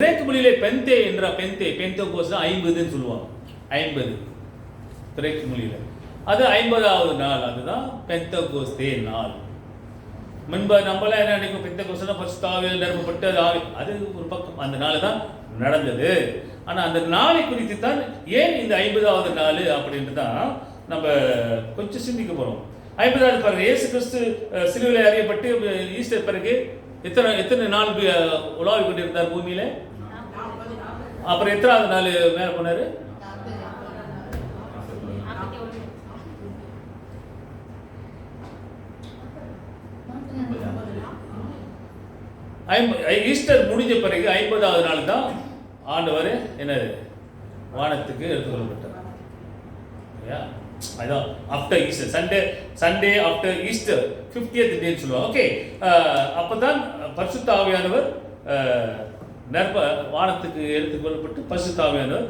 கிரேக்க மொழியிலே பெந்தே என்ற பெந்தே கோஸ் 50ன்னு சொல்லுவாங்க. 50 கிரேக்க மொழியில் அது 50வது நாள், அதுதான் பெந்தகோஸ்தே நாள். முன்பு நம்மளாம் என்ன நினைக்கும், பெந்தகோஸ்தேனா பரிசுத்த ஆவியால் நிரப்பப்பட்டு அது ஒரு பக்கம், அந்த நாள் தான் நடந்தது. ஆனால் அந்த நாளை குறித்து தான் ஏன் இந்த 50வது நாள் அப்படின்ட்டு தான் நம்ம கொஞ்சம் சிந்திக்க போகிறோம். 50வது பிறகு இயேசு கிறிஸ்து சிலுவையில் அறியப்பட்டு ஈஸ்டர் பிறகு எத்தனை நாள் உலாவி கொண்டிருந்தார் பூமியில? அப்புறம் எத்தனாவது நாள் மேலே போனாரு? ஈஸ்டர் முடிஞ்ச பிறகு 50வது நாள் தான் ஆண்டவர் என்னது வானத்துக்கு எடுத்துக்கொள்ளப்பட்டார். அதான் after Easter, Sunday after Easter 50th டேன்னு சொல்லுவாங்க. ஓகே, அப்போதான் பரிசுத்த ஆவியானவர் வானத்துக்கு எடுத்துக்கொள்ளப்பட்டு பரிசுத்த ஆவியானவர்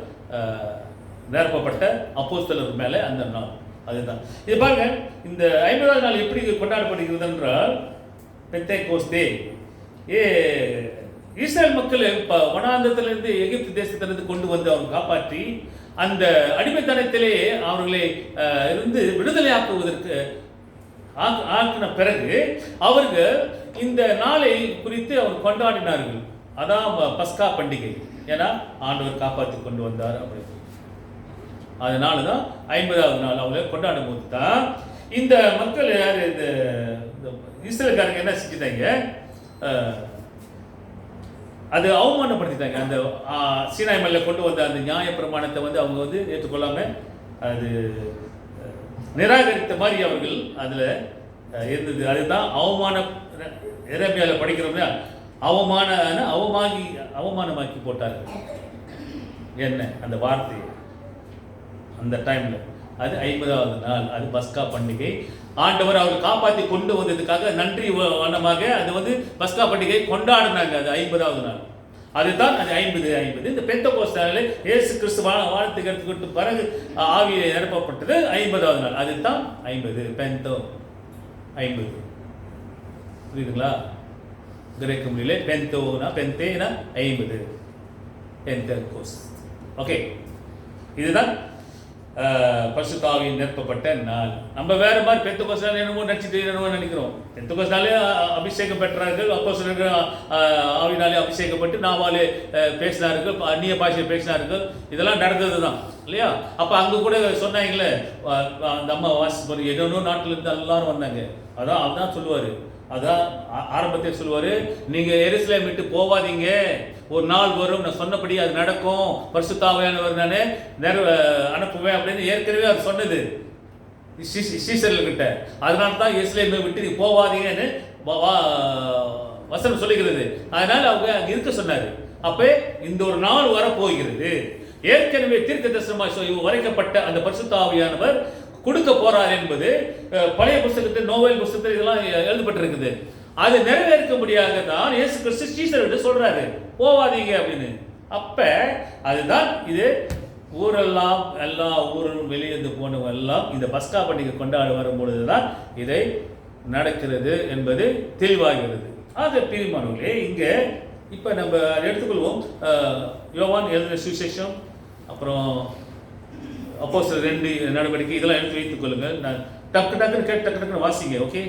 நிரப்பப்பட்ட அப்போஸ்தலர் மேலே அந்த நாள். அதுதான் இது பாருங்க. இந்த 50வது நாள் எப்படி கொண்டாடப்படுகிறது என்றால், பெந்தேகோஸ்தே இஸ்ரேல் மக்கள் வனாந்தரத்திலிருந்து எகிப்து தேசத்திலிருந்து கொண்டு வந்து அவங்க காப்பாற்றி அந்த அடிமைத்தனத்திலே அவர்களை இருந்து விடுதலையாக்குவதற்கு ஆக்கின பிறகு அவர்கள் இந்த நாளை குறித்து அவர் கொண்டாடினார்கள். அதான் பஸ்கா பண்டிகை. ஏன்னா ஆண்டவர் காப்பாற்றி கொண்டு வந்தார் அப்படின்னு. அதனால தான் 50வது நாள் அவங்க கொண்டாடும் போது தான் இந்த மக்கள் யார், இந்த இஸ்ரேல்காரங்க என்ன செஞ்சுட்டாங்க, அது அவமானப்படுத்திட்டாங்க. அந்த சீனாய் மலையில் கொண்டு வந்த அந்த நியாய பிரமாணத்தை அவங்க ஏற்றுக்கொள்ளாம அது நிராகரித்த மாதிரி அவர்கள் அதில் இருந்தது. அதுதான் அவமானம். எரேமியாவில் படிக்கிறோம்னா அவமானமாக்கி போட்டார்கள். என்ன அந்த வார்த்தை அந்த டைமில் அது 50வது நாள், அது பஸ்கா பண்டிகை. ஆண்டவர் அவர் காப்பாற்றி கொண்டு வந்ததுக்காக நன்றி வண்ணமாக அது பஸ்கா பண்டிகை கொண்டாடினாங்க. அது 50வது நாள், அதுதான் அது 50. இந்த பெந்தகோஸ்தே இயேசு கிறிஸ்து வானத்துக்கு எடுத்துக்கிட்டு பிறகு ஆவியை நிரப்பப்பட்டது 50வது நாள், அதுதான் 50. 50 புரியுதுங்களா? கிரேக்க மொழியிலே பெந்தேனா 50, பெந்தகோஸ். ஓகே, இதுதான் பரிசுத்த ஆவியில் நிரப்பப்பட்ட நாள். நம்ம வேற மாதிரி பெந்தகோஸ்தே என்னமோ நினைக்கிறோம். பெந்தகோஸ்தே அபிஷேகம் பெற்றார்கள், அப்போஸ்தலர்கள் ஆவினாலே அபிஷேகப்பட்டு நாவாலே பேசினார்கள், அந்நிய பாஷையை பேசினார்கள். இதெல்லாம் நடந்தது தான் இல்லையா? அப்போ அங்கே கூட சொன்னாங்களே, அந்த அம்மா வாசி ஏதோ நாட்டில் இருந்து எல்லாரும் வந்தாங்க. அதான் சொல்லுவார். அதான் ஆரம்பத்தில் சொல்லுவார், நீங்கள் எருசலேம் விட்டு போவாதீங்க, ஒரு நாள் வரும், நான் சொன்னபடி அது நடக்கும், பரிசுத்த ஆவியானவர் நானே அனுப்புவேன் அப்படின்னு ஏற்கனவே அவர் சொன்னது சீசர்கள்கிட்ட. அதனால தான் எருசலேமை விட்டு நீ போவாதீங்கன்னு வசனம் சொல்லுகிறது. அதனால அவங்க அங்கே இருக்க சொன்னார். அப்போ இந்த ஒரு நாள் வரப்போகிறது. ஏற்கனவே தீர்க்க தரிசனமாக வரைக்கப்பட்ட அந்த பரிசுத்த ஆவியானவர் கொடுக்க போறார் என்பது பழைய புத்தகத்தில், நோவேல் புத்தகத்தில் இதெல்லாம் எழுதப்பட்டிருக்குது. அது நிறைவேற்கும்படியாக தான் இயேசு கிறிஸ்து சீசர்கிட்ட சொல்றாரு, போவாதீங்க அப்படின்னு. அப்ப அதுதான் இது ஊரெல்லாம், எல்லா ஊரும் வெளியிருந்து போனவங்க எல்லாம் இந்த பஸ்கா பண்டிகை கொண்டாட வரும்பொழுதுதான் இதை நடக்கிறது என்பது தெளிவாகிறது. அது பிரிமானவர்களே, இங்க இப்ப நம்ம எடுத்துக்கொள்வோம். யோவான் எழுதின சுவிசேஷம், அப்புறம் அப்போஸ்தலர் 2 நடவடிக்கை, இதெல்லாம் எடுத்து வைத்துக் கொள்ளுங்கள். நான் டக்குன்னு வாசிங்க. ஓகே,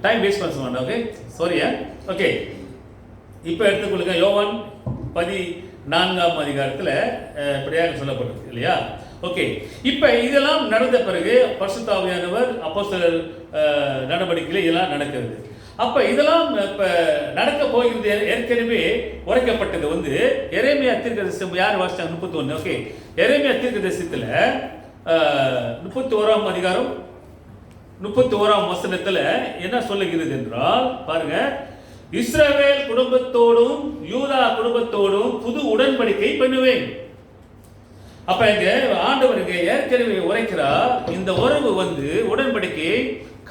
டைம் வேஸ்ட் பண்ண வேண்டாம். ஓகே, சாரியா? ஓகே, இப்போ எடுத்துக்கொள்ளுங்க. யோவான் 14ஆம் அதிகாரத்தில் இப்படியாக சொல்லப்பட்டிருக்கு இல்லையா? ஓகே, இப்போ இதெல்லாம் நடந்த பிறகு பரிசுத்த ஆவியானவர் அப்போஸ்தலர் நடவடிக்கையில் இதெல்லாம் நடக்கிறது. அப்போ இதெல்லாம் இப்போ நடக்க போகிறது. ஏற்கனவே உரைக்கப்பட்டது எரேமியா தீர்க்கதரிசனம். யார் வாசிச்சாங்க? 31. ஓகே, எரேமியா தீர்க்கதரிசனத்தில் 31ஆம் அதிகாரம் 31ஆம் வசனத்தில் என்ன சொல்லுகிறது என்றால், பாருங்க, இஸ்ரவேல் குடும்பத்தோடும் யூதா குடும்பத்தோடும் புது உடன்படிக்கை பண்ணுவேன். அப்ப இங்க ஆண்டவருக்கு ஏற்கனவே உரைக்கிறார். இந்த உறவு உடன்படிக்கை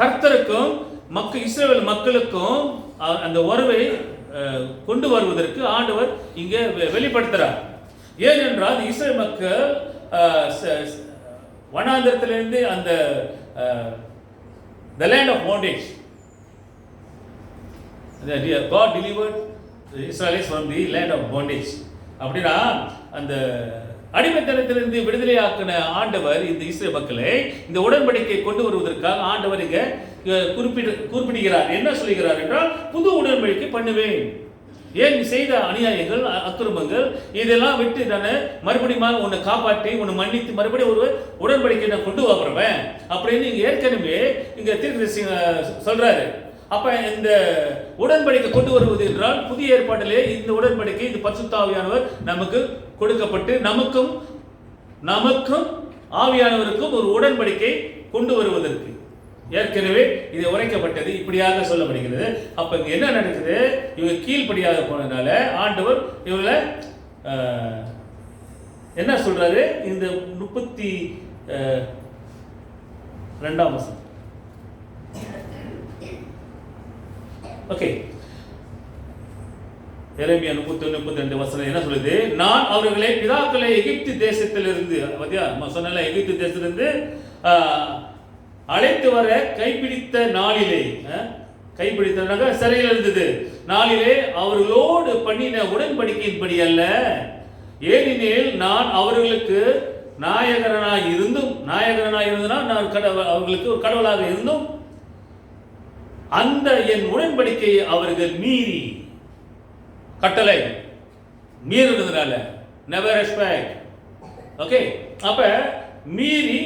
கர்த்தருக்கும் இஸ்ரவேல் மக்களுக்கும் அந்த உறவை கொண்டு வருவதற்கு ஆண்டவர் இங்கே வெளிப்படுத்துறார். ஏனென்றால் இஸ்ரவேல் மக்கள் வனாந்தரத்திலிருந்து அந்த the land of bondage, God delivered the Israelites from the land of bondage. அப்படின்னா அந்த அடிமைத்தனத்திலிருந்து விடுதலை ஆக்கின ஆண்டவர் இந்த இஸ்ரேல் மக்களை இந்த உடன்படிக்கை கொண்டு வருவதற்காக ஆண்டவர் இங்க குறிப்பிடுகிறார். என்ன சொல்லுகிறார் என்றால், புது உடன்படிக்கை பண்ணுவேன். ஏன் நீ செய்த அநியாயங்கள், அக்கிரமங்கள் இதெல்லாம் விட்டு நான் மறுபடியும் உன்னை காப்பாற்றி உன்னை மன்னித்து மறுபடியும் ஒரு உடன்படிக்கை நான் கொண்டு வரவேன் அப்படின்னு இங்க ஏற்கனவே இங்க தீர்க்கதரிசி சொல்றாரு. அப்ப இந்த உடன்படிக்கை கொண்டு வருவது என்றால் புதிய ஏற்பாட்டிலே இந்த உடன்படிக்கை, இந்த பரிசுத்த ஆவியானவர் நமக்கு கொடுக்கப்பட்டு நமக்கும் ஆவியானவருக்கும் ஒரு உடன்படிக்கை கொண்டு வருவதற்கு ஏற்கனவே இது உரைக்கப்பட்டது, இப்படியாக சொல்லப்படுகிறது. அப்ப இங்க என்ன நடக்குது? இவங்க கீழ்ப்படியாக போனதுனால ஆண்டவர் இவங்களை என்ன சொல்றாரு? இந்த 32 வசனம். ஓகே, எரேமியா 31-32 வசனம் என்ன சொல்லுது? நான் அவர்களை பிதாக்களை எகிப்து தேசத்திலிருந்து, சொன்ன எகிப்து தேசத்திலிருந்து அழைத்து வர கைப்பிடித்த நாளிலே, கைப்பிடித்த சிறையில் இருந்தது நாளிலே அவர்களோடு பண்ணின உடன்படிக்கையின்படி அல்ல, ஏனெனில் நான் அவர்களுக்கு நாயகனாய் இருந்தும் நான் அவர்களுக்கு ஒரு கடவுளாக இருந்தும் அந்த என் உடன்படிக்கையை அவர்கள் மீறி, கட்டளை மீறினதுனால, நெவர் ரெஸ்பெக்ட். ஓகே, அப்ப மீறி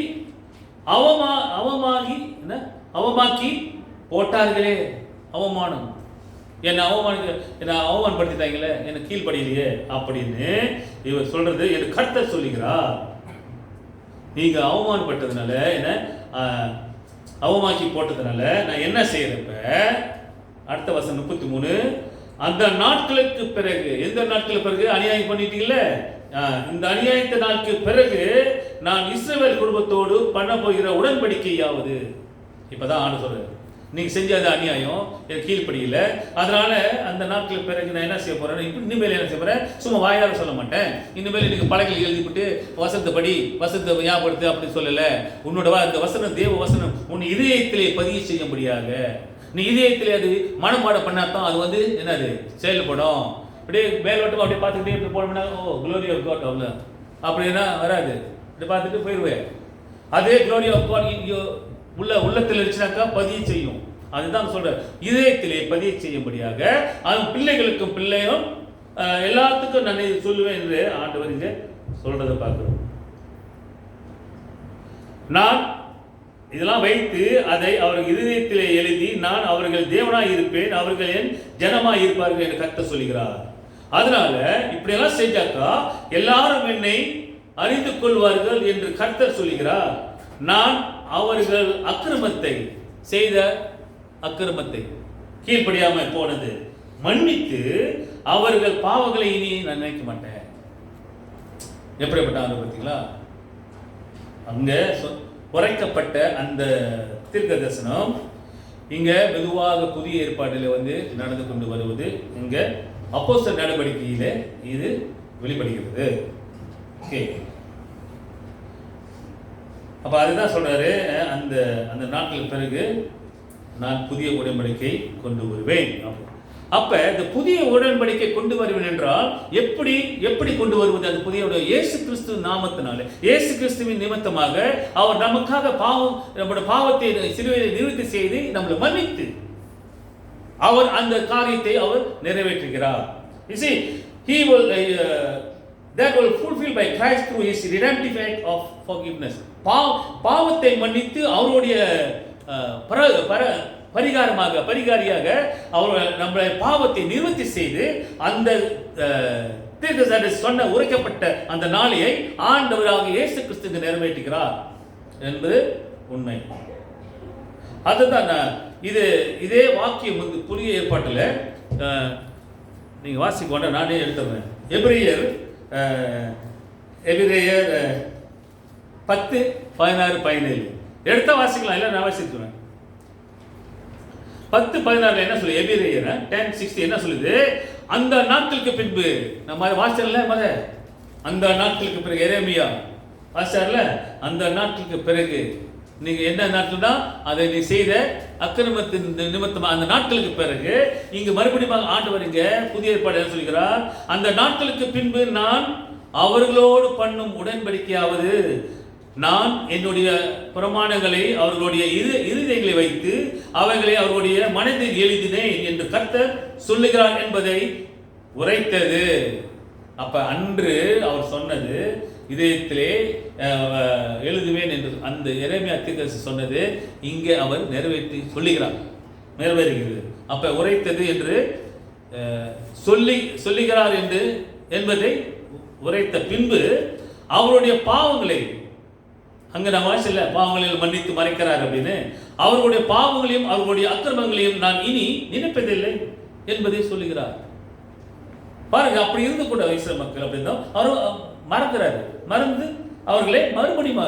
அவமாக்கி போட்டார்களே, அவமானம், என்னை அவமானப்படுத்திட்டாங்களே, என்னை கீழ்படியிலையே அப்படின்னு இவர் சொல்றது எனக்கு கர்த்தர் சொல்லுகிறார். நீங்க அவமானப்பட்டதுனால, என்ன அவமாக்கி போட்டதுனால நான் என்ன செய்யறப்ப, அடுத்த வசனம் 33, அந்த நாட்களுக்கு பிறகு, எந்த நாட்களுக்கு பிறகு அநியாயம் பண்ணிட்டீங்கல்ல, இந்த அநியாயத்த நாளுக்கு பிறகு நான் இஸ்ரவேல் குடும்பத்தோடு பண்ண போகிற உடன்படிக்கையாவது, இப்பதான் ஆண்டு சொல்றேன், நீங்க செஞ்ச அந்த அநியாயம் எனக்கு கீழ்ப்படியில, அதனால அந்த நாட்களுக்கு பிறகு நான் என்ன செய்ய போறேன், இனிமேல் என்ன செய்ய போறேன், சும்மா வாயால சொல்ல மாட்டேன், இனிமேல் நீங்க பலகையில் எழுதிவிட்டு வசனத்தை ஞாபகப்படுத்து அப்படி சொல்லல, உன்னோட அந்த வசனம் தேவ வசனம் உன் இதயத்திலே பதிவு செய்யும்படியாக, நீ இதயத்திலே அது மனப்பாடம் பண்ணாதான் அது என்னது செயல்படும். அப்படியே மேல்வட்டம் அப்படியே பார்த்துக்கிட்டே இப்படி போனோம்னா, ஓ க்ளோரி ஆஃப் காட் அவ்வளோ அப்படின்னா வராது, இப்படி பார்த்துட்டு போயிடுவேன். அதே க்ளோரி ஆஃப் காட் உள்ளத்தில் இருந்துச்சுனாக்கா பதிய செய்யும். அதுதான் சொல்ற, இதயத்திலே பதிய செய்யும்படியாக அது பிள்ளைகளுக்கும் பிள்ளையும் எல்லாத்துக்கும் நான் சொல்லுவேன் என்று ஆண்டவர் இங்க சொல்றதை பார்க்கிறோம். நான் இதெல்லாம் வைத்து அதை அவர்கள் இதயத்திலே எழுதி, நான் அவர்கள் தேவனாய் இருப்பேன், அவர்கள் என் ஜனமாய் இருப்பார்கள் என்று கர்த்தர் சொல்கிறார். அதனால இப்படியெல்லாம் செஞ்சாக்கா எல்லாரும் என்னை அறிந்து கொள்வார்கள் என்று கர்த்தர் சொல்கிறார். நான் அவர்கள் செய்த அக்கிரமத்தை கீழ்ப்படியாம போனது மன்னித்து அவர்கள் பாவங்களை இனி நான் நினைக்க மாட்டேன். எப்படிப்பட்ட பார்த்தீங்களா? அங்க குறைக்கப்பட்ட அந்த தீர்க்க தரிசனம் இங்க மெதுவாக புதிய ஏற்பாட்டில் நடந்து கொண்டு வருவது இங்க அப்போஸ்தலர் நடவடிக்கையில இது வெளிப்படுகிறது. ஓகே, அப்ப அதுதான் சொல்றாரு, அந்த அந்த நாட்களுக்கு பிறகு நான் புதிய உடன்படிக்கை கொண்டு வருவேன். அப்ப இந்த புதிய உடன்படிக்கை கொண்டு வருவேன் என்றால் எப்படி கொண்டு வருவது? அந்த புதிய இயேசு கிறிஸ்து நாமத்தினால, இயேசு கிறிஸ்துவின் நிமித்தமாக அவர் நமக்காக நம்முடைய பாவத்தை சிலுவையில் நிவர்த்தி செய்து நம்மளை மன்னித்து அவர் அந்த காரியத்தை அவர் நிறைவேற்றுகிறார். You see, he will that will fulfill by Christ through his redemptive act of forgiveness. பாவத்தை மன்னித்து அவருடைய பரிகாரியாக அவர் நம்முடைய பாவத்தை நிவர்த்தி செய்து அந்த தீர்க்கதரிசி சொன்ன உரைக்கப்பட்ட அந்த நாளையை ஆண்டவராக இயேசு கிறிஸ்து நிறைவேற்றுகிறார் என்பது உண்மை. அதுதான் இதே வாக்கியம் புதிய ஏற்பாட்டில் நீங்க வாசிக்க வேண்டாம், நானே எடுத்துறேன். எபிரேயர் 10:16-17 எடுத்த வாசிக்கலாம், இல்லை நான் வாசிக்குவேன். 10:16 என்ன சொல்லு? எபிரேயர் 10:60 என்ன சொல்லுது? அந்த நாட்களுக்கு பின்பு நம்ம வாசிச்சல அந்த நாட்களுக்கு பிறகு எரேமியா வாசிச்சார்ல, அந்த நாட்களுக்கு பிறகு நீங்க என்ன நாட்கள்னா அதை நீ செய்த அக்கிரமத்தின் நிமித்தமா அந்த நாட்களுக்கு பிறகு இங்கு மறுபடியும் ஆண்டவர் இங்க புதிய ஏற்பாடு என்ன சொல்கிறார், அந்த நாட்களுக்கு பின்பு நான் அவர்களோடு பண்ணும் உடன்படிக்கையாவது, நான் என்னுடைய பிரமாணங்களை அவர்களுடைய இருதயங்களை வைத்து அவைகளை அவர்களுடைய மனதில் எழுதினேன் என்று கர்த்தர் சொல்லுகிறார் என்பதை உரைத்தது. அப்ப அன்று அவர் சொன்னது இதயத்திலே எழுதுவேன் என்று அந்த எரேமியா தீர்க்கதரிசி சொன்னது இங்கே அவர் நிறைவேற்றி சொல்லுகிறார், நிறைவேறுகிறது. அப்ப உரைத்தது என்று சொல்லுகிறார் என்று என்பதை உரைத்த பின்பு அவருடைய பாவங்களை, அங்க நம்ம வாசில பாவங்களில் மன்னித்து மறைக்கிறார் அப்படின்னு, அவர்களுடைய பாவங்களையும் அவர்களுடைய அக்கிரமங்களையும் நான் இனி நினைப்பதில்லை என்பதை சொல்லுகிறார். பாருங்க, அப்படி இருந்து கூட இஸ்ரவேல் மக்கள் அப்படின்னா அவர் மறக்கிறாரு. மறந்து அவர்களை மறுபடியும்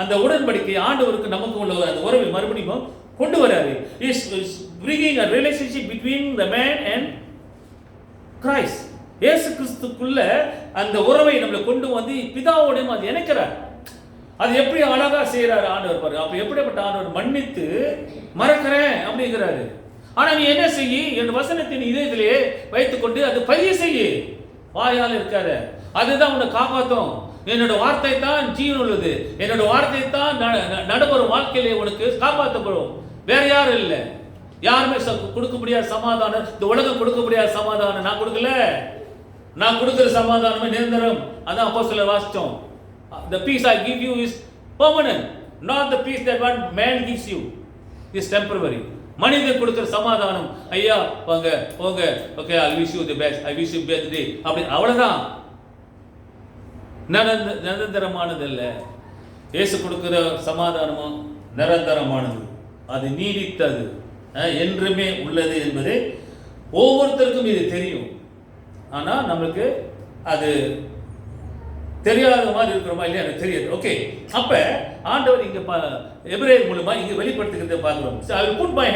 அந்த உடன்படிக்கை ஆண்டவருக்கு நமக்கு உள்ள அந்த உறவை மறுபடியும் கொண்டு வராரு. Is bringing a relationship between the man and Christ. இயேசு கிறிஸ்துக்குள்ள அந்த உறவை நம்மளை கொண்டு வந்து பிதாவோடையும் அது இணைக்கிறார். அது எப்படி அழகா செய்யறாரு ஆண்டவர் பாருங்க. அப்ப எப்படிப்பட்ட ஆண்டவர் மன்னித்து மறக்கிறேன் அப்படிங்கிறாரு. ஆனா நீ என்ன செய்ய, என் வசனத்தின் இதயத்திலே வைத்துக்கொண்டு அது பதிய செய்ய, வாயால் இருக்காரு. அதுதான் உன்னை காப்பாற்றும். என்னோட வார்த்தை தான் ஜீவன் உள்ளது. என்னோட வார்த்தை தான் நடைபெறும் வாழ்க்கையிலே உனக்கு காப்பாற்றப்படும். வேற யாரும் இல்லை. யாருமே கொடுக்க முடியாத சமாதானம், இந்த உலகம் கொடுக்க முடியாத சமாதானம் நான் கொடுக்கல. நான் கொடுக்கிற சமாதானமே நிரந்தரம். அதான் அப்போஸ்தலர் வாசிச்சோம். The peace I give you is permanent, not the peace that one man gives you is temporary. மனிதன் கொடுக்கிற சமாதானம், ஐயா வாங்க போங்க, okay I wish you the best, I wish you best day அப்படி அவ்வளவுதான். நிரந்தரமானது அல்ல. இயேசு கொடுக்கிற சமாதானமும் நிரந்தரமானது, அது நீடித்தது, என்றுமே உள்ளது என்பது ஒவ்வொருத்தருக்கும் இது தெரியும். ஆனா நம்மளுக்கு அது தெரியாத மாதிரி இருக்கிறோமா இல்லையா எனக்கு தெரியாது. ஓகே, அப்ப ஆண்டவர் இங்க எபிரேயர் மூலமா இங்க வெளிப்படுத்துகிறதை பார்க்கிறோம். I will put my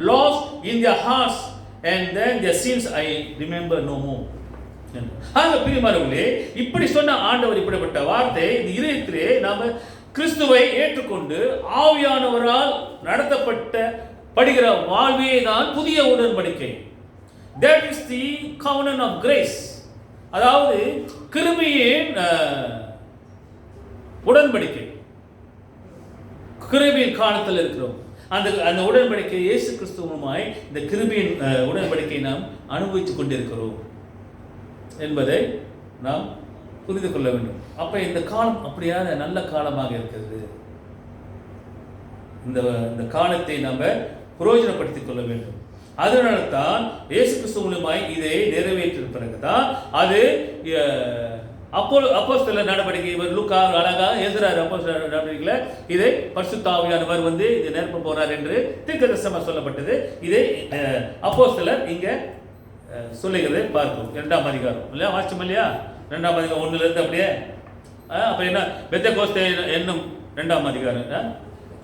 laws in their hearts and then their sins I remember no more. பிரியமானவர்களே, இப்படி சொன்ன ஆண்டவர் இப்படிப்பட்ட வார்த்தை இந்த இதயத்திலே நாம கிறிஸ்துவை ஏற்றுக்கொண்டு ஆவியானவரால் நடத்தப்பட்ட படுகிற வாழ்வே தான் புதிய உடன்படிக்கை. That is the covenant of grace. அதாவது கிருபையின் உடன்படிக்கை. கிருபையின் காலத்தில் இருக்கிறோம். அந்த உடன்படிக்கை இயேசு கிறிஸ்துவுமாய் இந்த கிருபையின் உடன்படிக்கை நாம் அனுபவித்துக் கொண்டிருக்கிறோம் என்பதை நாம் புரிந்து கொள்ள வேண்டும். அப்ப இந்த காலம் அப்படியான நல்ல காலமாக இருக்கிறது. இந்த காலத்தை நாம் பிரயோஜனப்படுத்திக் கொள்ள வேண்டும். அதனால தான் இயேசு கிறிஸ்து மூலமாய் இதை நிறைவேற்றின பிறகுதான் அது அப்போஸ்தலர் நடவடிக்கை லூக்கா அழகா எழுதுறாரு. அப்போஸ்தலர் நடவடிக்கையில இதை பரிசுத்த ஆவியானவர் வந்து இதை நிரப்ப போறார் என்று தீர்க்கதரிசனமா சொல்லப்பட்டது. இதை அப்போஸ்தலர் இங்க சொல்லுகிறதை பார்க்கும். 2ஆம் அதிகாரம் இல்லையா, வாசிச்சோம் இல்லையா? 2ஆம் அதிகாரம் 1ல இருந்து அப்படியே அப்ப என்ன, பெந்தெகோஸ்தே என்னும் 2ஆம் அதிகாரம்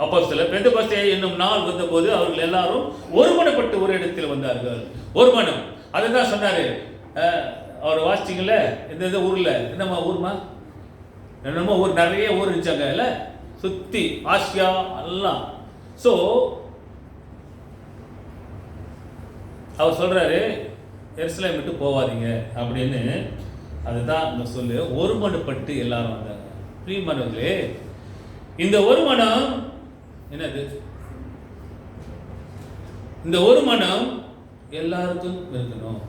அப்போஸ்தலர் பெந்தெகோஸ்தே என்னும் நாள் வந்தபோது அவர்கள் எல்லாரும் ஒருமனப்பட்டு ஒரு இடத்தில் வந்தார்கள். ஒரு மனம், அதுதான் சொன்னாரு. அவர் வாசிச்சிங்கல்ல, இந்த ஊர்ல என்னம்மா ஊர்மா, என்னமோ ஊர் நிறைய ஊர் இருந்துச்சாங்க இல்ல, சுத்தி ஆசியா எல்லாம். ஸோ அவர் சொல்றாரு, எருசலேம் விட்டு போவாதீங்க அப்படின்னு. அதுதான் இந்த சொல்லு, ஒருமனப்பட்டு எல்லாரும் வந்தாங்க. பிரியமானவர்களே, இந்த ஒரு மனம் என்னது? இந்த ஒரு மனம் எல்லாருக்கும் இருக்கணும்.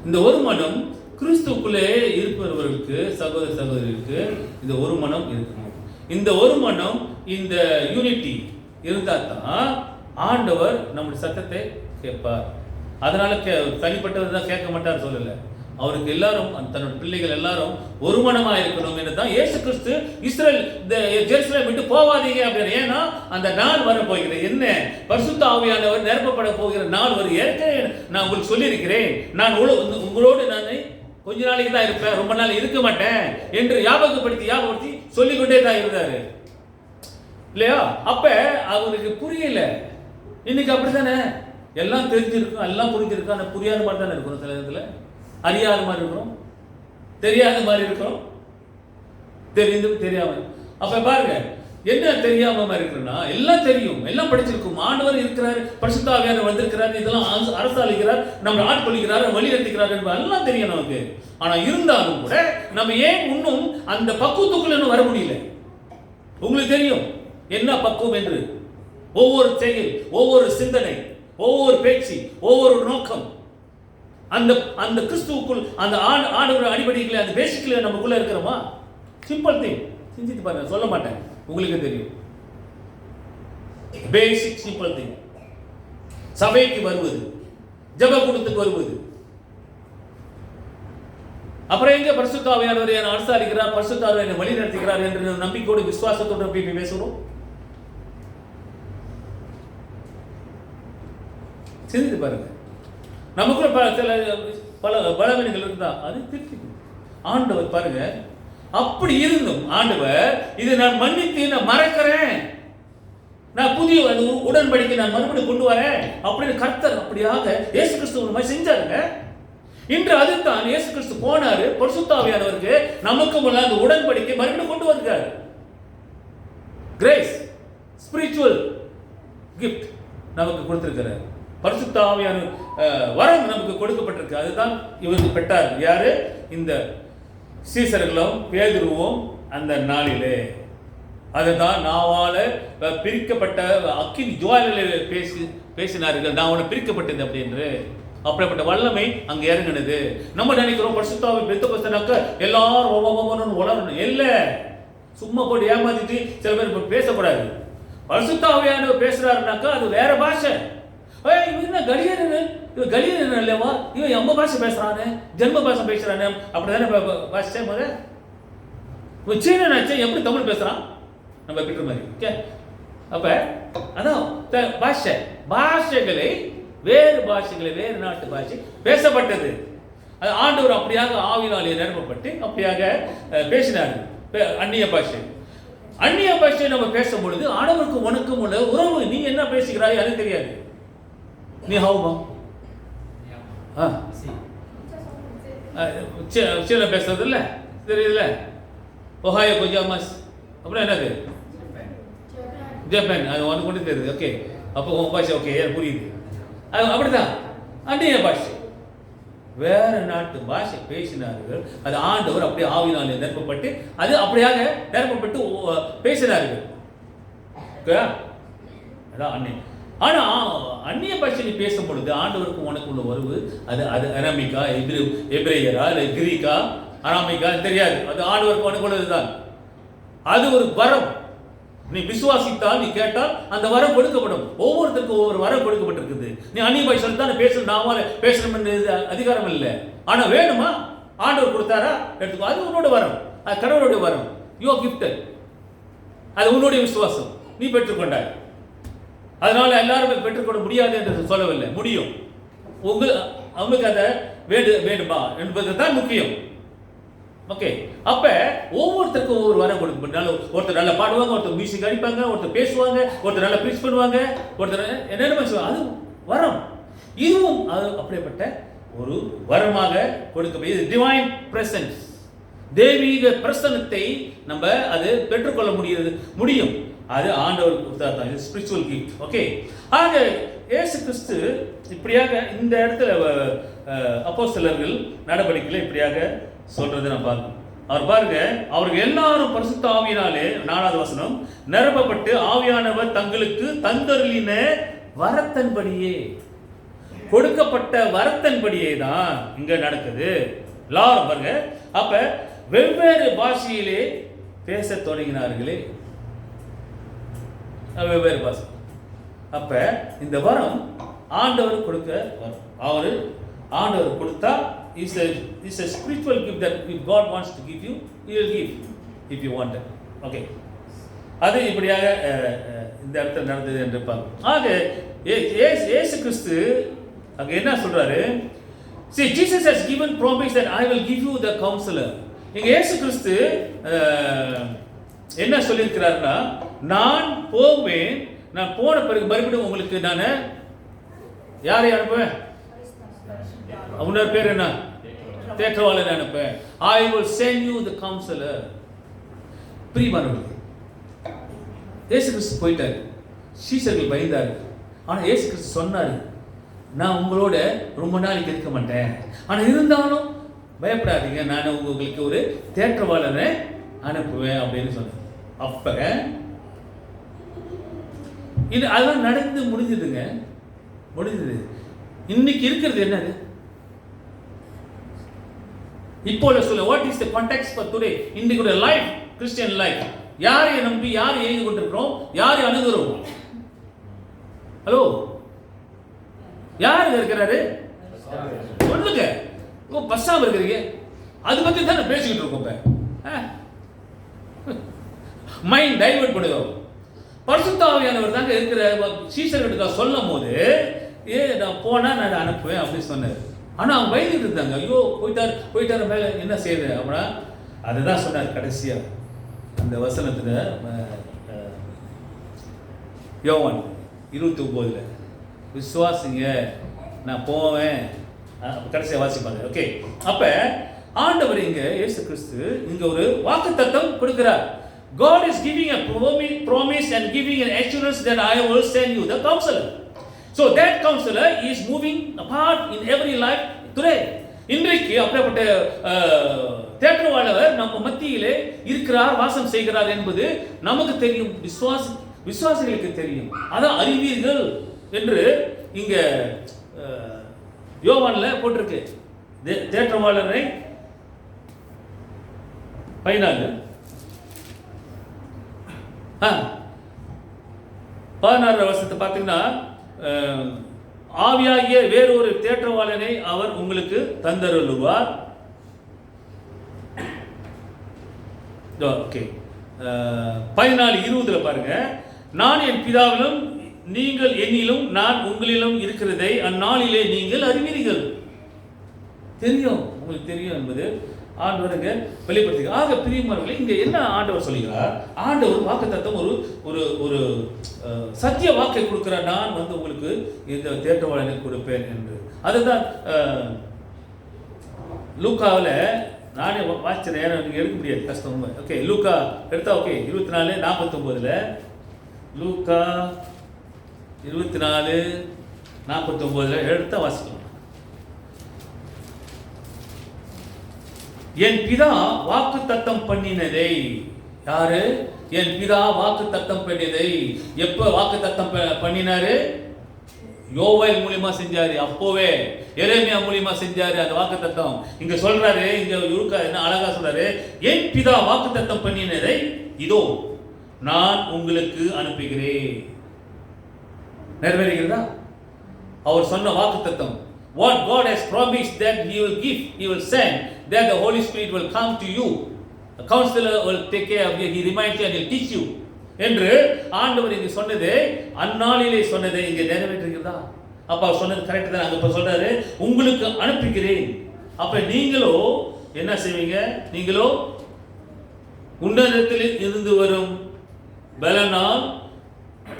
இந்த ஒரு மனம் கிறிஸ்துக்குள்ளே இருப்பவர்களுக்கு, சகோதர சகோதரிகளுக்கு இந்த ஒரு மனம் இருக்கணும். இந்த ஒரு மனம், இந்த யூனிட்டி இருந்தால் தான் ஆண்டவர் நம்முடைய சத்தத்தை கேட்பார். அதனால தனிப்பட்டவர் தான் கேட்க மாட்டார் சொல்லல. அவருக்கு எல்லாரும் தன்னோட பிள்ளைகள் எல்லாரும் ஒரு மனமா இருக்கணும் என்று தான் இயேசு கிறிஸ்து இஸ்ரேல் ஜெருசலேம் விட்டு போவாதீங்க அப்படின்னு. ஏன்னா அந்த நாள் வர போகிறது. என்ன, பரிசுத்த ஆவியானவர் நிரப்பப்பட போகிற நாள் வரும். ஏற்கனவே நான் உங்களுக்கு சொல்லியிருக்கிறேன், நான் உங்களோடு நான் கொஞ்ச நாளைக்கு தான் இருப்பேன், ரொம்ப நாள் இருக்க மாட்டேன் என்று ஞாபகப்படுத்தி சொல்லிக்கொண்டே தான் இருந்தாரு இல்லையா? அப்ப அவருக்கு புரியல. இன்னைக்கு அப்படித்தானே, எல்லாம் தெரிஞ்சிருக்கும், எல்லாம் புரிஞ்சிருக்கும், ஆனால் புரியாத மாதிரி தானே இருக்கிறோம். சில இடத்துல அறியாத மாதிரி இருக்கிறோம், தெரியாத மாதிரி இருக்கிறோம், தெரிந்தும் தெரியாம. அப்ப பாருங்க, என்ன தெரியாம இருக்கிறனா? எல்லாம் தெரியும், எல்லாம் படிச்சிருக்கும். ஆண்டவர் இருக்கிறார், பரிசுத்த ஆவியானவர் வந்திருக்கிறார், இதெல்லாம் அரசாளுகிறார், நம்ம ஆட்கொள்கிறார், வழி நடத்துகிறார் என்பது எல்லாம் தெரியும் நமக்கு. ஆனா இருந்தாலும் கூட நம்ம ஏன் இன்னும் அந்த பக்குவத்துக்குள்ள இன்னும் வர முடியல? உங்களுக்கு தெரியும் என்ன பக்குவம் என்று. ஒவ்வொரு செயல், ஒவ்வொரு சிந்தனை, ஒவ்வொரு பேச்சு, ஒவ்வொரு நோக்கம் அந்த அந்த கிறிஸ்துவுக்குள் அந்த ஆண்டவர் அடிப்படையில் அந்த பேசிக்கல நமக்குள்ள இருக்கிறோமா? Simple thing. சிந்தித்து பாருங்க, சொல்ல மாட்டேன், உங்களுக்கு தெரியும். பேசிக் சிம்பிள் திங். சபைக்கு வருவது, ஜெப கூட்டத்துக்கு வருவது, அப்புறம் எங்க பரிசுத்த ஆவியானவர் என்னை அரசாளுகிறார், பரிசுத்த ஆவியானவர் என்னை வழி நடத்துகிறார் என்ற நம்பிக்கையோடு விசுவாசத்தோடு போய் பேசுறோம். சிந்தித்து பாருங்க. நமக்குள்ள சில பல பலவீனங்கள் இருந்தா அது திருப்பி ஆண்டவர் பாருங்க. அப்படி இருந்தும் ஆண்டவர் இதை நான் மன்னித்து நான் மறக்கிறேன், நான் புதிய உடன்படிக்கை நான் மறுபடியும் கொண்டு வரேன் அப்படின்னு கர்த்தர் அப்படியாக இயேசு கிறிஸ்து ஒரு மாதிரி செஞ்சாருங்க. இன்று அதுதான் இயேசு கிறிஸ்து போனாரு, பரிசுத்த ஆவியானவருக்கு நமக்கு முன்ன அந்த உடன்படிக்கை மறுபடியும் கொண்டு வருகிறார். கிரேஸ் ஸ்பிரிச்சுவல் கிஃப்ட் நமக்கு கொடுத்திருக்கிறார். பரிசுத்த ஆவியான வரம் நமக்கு கொடுக்கப்பட்டிருக்கு. அதுதான் இவருக்கு பெற்றார். யாரு? இந்த சீசர்களும் பேதுருவும் அந்த நாளிலே. அதுதான் நாவால பிரிக்கப்பட்ட அக்கினி ஜுவாலிலே பேசினார்கள், நான் உன்னை பிரிக்கப்பட்டது அப்படின்னு. அப்படிப்பட்ட வல்லமை அங்க இறங்கினது. நம்ம நினைக்கிறோம் பரிசுத்த ஆவி பெந்தெகோஸ்தேனாக்க எல்லாரும் ஒவ்வொரு வளரணும். இல்ல, சும்மா போட்டு ஏமாத்திட்டு சில பேர் பேசக்கூடாது. பரிசுத்த ஆவியானவர் பேசுறாருனாக்கா அது வேற பாஷை. இவன் கலியன் இல்லவா, இவன் எம்ப பாஷை பேசுறானே, ஜென்ம பாஷை பேசுறானே, அப்படிதானே பாஷை. முதல் சீனனாச்சே எப்படி தமிழ் பேசுறான் நம்ம பிட்டு மாதிரி. அப்ப அதான் பாஷைகளை வேறு பாஷைகளை, வேறு நாட்டு பாஷை பேசப்பட்டது. அது ஆண்டவர் அப்படியாக ஆவினாலே நிரப்பப்பட்டு அப்படியாக பேசினார்கள். அந்நிய பாஷை, அந்நிய பாஷை நம்ம பேசும் பொழுது ஆண்டவருக்கு உனக்கும் உள்ள உறவு, நீ என்ன பேசுகிறாய் அது தெரியாது. நீ ஹவுமா சீன பேசுறது இல்ல, தெரியுதுல்ல. ஒஹாயோ கொஜாமஸ் அப்புறம் என்னது ஜப்பான், அது உனக்கு கொண்டு தெரியுது. ஓகே, அப்போ உன் பாஷை ஓகே புரியுது. அது அப்படிதான் அந்நிய பாஷை, வேற நாட்டு பாஷை பேசினார்கள். அது ஆண்டவர் அப்படியே ஆவினாலே நிரப்பப்பட்டு அது அப்படியாக நிரப்பப்பட்டு பேசினார்கள். அதான் அந்நிய. ஆனா அந்நிய பாஷை பேசும் பொழுது ஆண்டவருக்கு உனக்கு உள்ள உறவு அது அது அரமிக்கா, எபிரேயரா, இல்லை கிரீக்கா, அராமிக்கா தெரியாது. அது ஆண்டவருக்கு உனக்கு உள்ளதுதான். அது ஒரு வரம். நீ விசுவாசித்தால், நீ கேட்டால் அந்த வரம் கொடுக்கப்படும். ஒவ்வொருத்தருக்கும் ஒவ்வொரு வரம் கொடுக்கப்பட்டிருக்குது. நீ அந்நிய பாஷை தான் பேசணும், நாம பேசணும் என்ற அதிகாரம் இல்லை. ஆனா வேணுமா? ஆண்டவர் கொடுத்தாரா எடுத்துக்கோ, அது உன்னோட வரம், அது கடவுளுடைய வரம். You are gifted. அது உன்னுடைய விசுவாசம், நீ பெற்றுக்கொண்டாய். அதனால எல்லாருமே பெற்றுக்கொள்ள முடியாது என்று சொல்லவில்லை, முடியும். அவங்களுக்கு அதை வேண்டுமா என்பது தான் முக்கியம். ஓகே, அப்ப ஒவ்வொருத்தருக்கும் ஒவ்வொரு வரம் கொடுக்கப்பட்டாலும், ஒருத்தர் நல்லா பாடுவாங்க, ஒருத்தர் மியூசிக் அடிப்பாங்க, ஒருத்தர் பேசுவாங்க, ஒருத்தர் நல்லா ப்ரீச் பண்ணுவாங்க, ஒருத்தர் என்னென்ன பேசுவாங்க, அது வரம். இதுவும் அது அப்படிப்பட்ட ஒரு வரமாக கொடுக்கப்பட்ட டிவைன் பிரசன்ஸ், தெய்வீக பிரசன்னத்தை நம்ம அது பெற்றுக்கொள்ள முடியும். அது ஆண்டவர் கொடுத்தார், ஸ்பிரிச்சுவல் கிஃப்ட். ஓகே, ஆக இயேசு கிறிஸ்து இப்படியாக இந்த இடத்துல அப்போஸ்தலர்கள் நடவடிக்கையில் இப்படியாக சொல்றது நான் பார்க்கணும். அவர் பாருங்க, அவர்கள் எல்லாரும் பரிசுத்த ஆவியினாலே 4வது வசனம் நிரப்பப்பட்டு ஆவியானவர் தங்களுக்கு தந்தருளின வரத்தன்படியே, கொடுக்கப்பட்ட வரத்தன்படியே தான் இங்க நடக்குது. எல்லாரும் பாருங்க, அப்ப வெவ்வேறு பாஷையிலே பேச தொடங்கினார்களே, வெவ்வேறு பாஷை. அப்ப இந்த வரம் ஆண்டவர் கொடுக்க வரும். ஆண்டவர் கொடுத்தா is a spiritual gift that if God wants to give you, he will give if you want it. Okay, அது இப்படியாக இந்த இடத்துல நடந்தது என்று பார்ப்போம். ஆக இயேசு கிறிஸ்து அங்க என்ன சொல்றாரு? See, Jesus has given promise that I will give you the counselor. இங்க இயேசு கிறிஸ்து என்ன சொல்லியிருக்கிறார்னா, நான் போவேன், நான் போன பிறகு மறுபடியும் உங்களுக்கு நான் யாரை அனுப்புவேன்? அவனோட பேர் என்ன? தேற்றவாளர் அனுப்பேன். I will send you the counselor. பிரியமானவர்களே, இயேசு கிறிஸ்து போயிட்டாரு, சீஷர்கள் பயந்தாரு. ஆனால் இயேசு கிறிஸ்து சொன்னார், நான் உங்களோட ரொம்ப நாளைக்கு இருக்க மாட்டேன், ஆனால் இருந்தாலும் பயப்படாதீங்க, நான் உங்களுக்கு ஒரு தேற்றவாளரை அனுப்புவேன் அப்படின்னு சொன்னேன். அப்ப இது அதெல்லாம் நடந்து முடிஞ்சதுங்க, முடிஞ்சது. இன்னைக்கு இருக்கிறது என்னது? இப்போ சொல்ல, what is the context for today? இன்னைக்கு லைஃப், கிறிஸ்டியன் லைஃப், யாரை நம்பி யார் ஏங்கி கொண்டிருக்கிறோம், யாரை அணுகுறோம்? ஹலோ, யார் இருக்கிறாரு? சொல்லுங்க. பஸ்ஸாம இருக்கிறீங்க, அது பத்தி தான் பேசிக்கிட்டு இருக்கோம். மைண்ட் டைவர்ட் பண்ணுவோம். பரிசுத்த ஆவியானவர் தாங்க இருக்கிற சீஷர்களுக்கு சொல்லும் போது, நான் போனா நான் அனுப்புவேன் அப்படின்னு சொன்னார். ஆனால் அவங்க பயந்துட்டு இருந்தாங்க, ஐயோ போயிட்டாரு மேலே என்ன செய்யுது அப்படின்னா. அதுதான் சொன்னார் கடைசியா அந்த வசனத்துல, யோவான் 29, விசுவாசிங்க நான் போவேன், கடைசியா வாசிப்பாங்க. ஓகே, அப்ப ஆண்டவர் இங்க இயேசு கிறிஸ்து இங்க ஒரு வாக்குத்தத்தம் கொடுக்கிறார். God is giving a promise and giving an assurance that I will send you the counselor. So that counselor is moving apart in every life today. இன்றைக்கு அப்படிப்பட்ட தேற்றவாளர் நம்ம மத்தியிலே இருக்கிறார், வாசம் செய்கிறார் என்பது நமக்கு தெரியும், விசுவாசிகளுக்கு தெரியும். அதான் அறிவீர்கள் என்று இங்க யோவான்ல போட்டிருக்கு. தேற்றவாளரை 16 வருஷத்தை பார்த்தீங்கன்னா, ஆவியாகிய வேறொரு தேற்றவாளனை அவர் உங்களுக்கு தந்தருளுவார். ஓகே, 14:20 பாருங்க, நான் என் பிதாவிலும் நீங்கள் என்னிலும் நான் உங்களிலும் இருக்கிறதை அந்நாளிலே நீங்கள் அறிவீர்கள். தெரியும், உங்களுக்கு தெரியும் என்பது ஆண்டவருங்க வெளிப்படுத்தி. ஆக பிரியமானவர்களே, இங்க என்ன ஆண்டவர் சொல்லுகிறார்? ஆண்டவர் வாக்குத்தத்தம் ஒரு ஒரு ஒரு சத்திய வாக்கை கொடுக்கிறார். நான் உங்களுக்கு இந்த தேற்றவாளனை கொடுப்பேன் என்று. அதுதான் லூக்காவில் நானே வாசிச்ச நேரம் நீங்கள் எடுக்க முடியாது, கஷ்டம். ஓகே, லூக்கா எடுத்தா ஓகே 24:49, லூக்கா 24:49 எடுத்தா வாசிக்கலாம். என் பிதா வாக்கு தத்தம் பண்ணினதை, யாரு? என் பிதா வாக்கு தத்தம் பண்ணினதை. எப்ப வாக்கு தத்தம் பண்ணினாரு? யோவேல் மூலியமா செஞ்சாரு. அப்போவே எரேமியா மூலியமா செஞ்சாரு அந்த வாக்கு தத்தம். இங்க சொல்றாரு, இங்க யூக்கா என்ன அழகா சொல்றாரு, என் பிதா வாக்கு தத்தம் பண்ணினதை இதோ நான் உங்களுக்கு அனுப்புகிறேன். நிறைவேறுகிறதா? அவர் சொன்ன வாக்கு தத்தம், what God has promised that he will give, he will send, that the Holy Spirit will come to you, the counselor will take care of you, he reminds you and he will teach you என்று ஆண்டவர் இங்க சொன்னது, அந்நாளிலே சொன்னதை இங்க நிறைவேற்றுகிறதா? அப்ப அவர் சொன்னது correct தான். அங்க இப்ப சொல்றாரு, உங்களுக்கு அனுப்புகிறேன். அப்ப நீங்களோ என்ன செய்வீங்க? நீங்களோ உன்னதத்தில் இருந்து வரும் பலனால்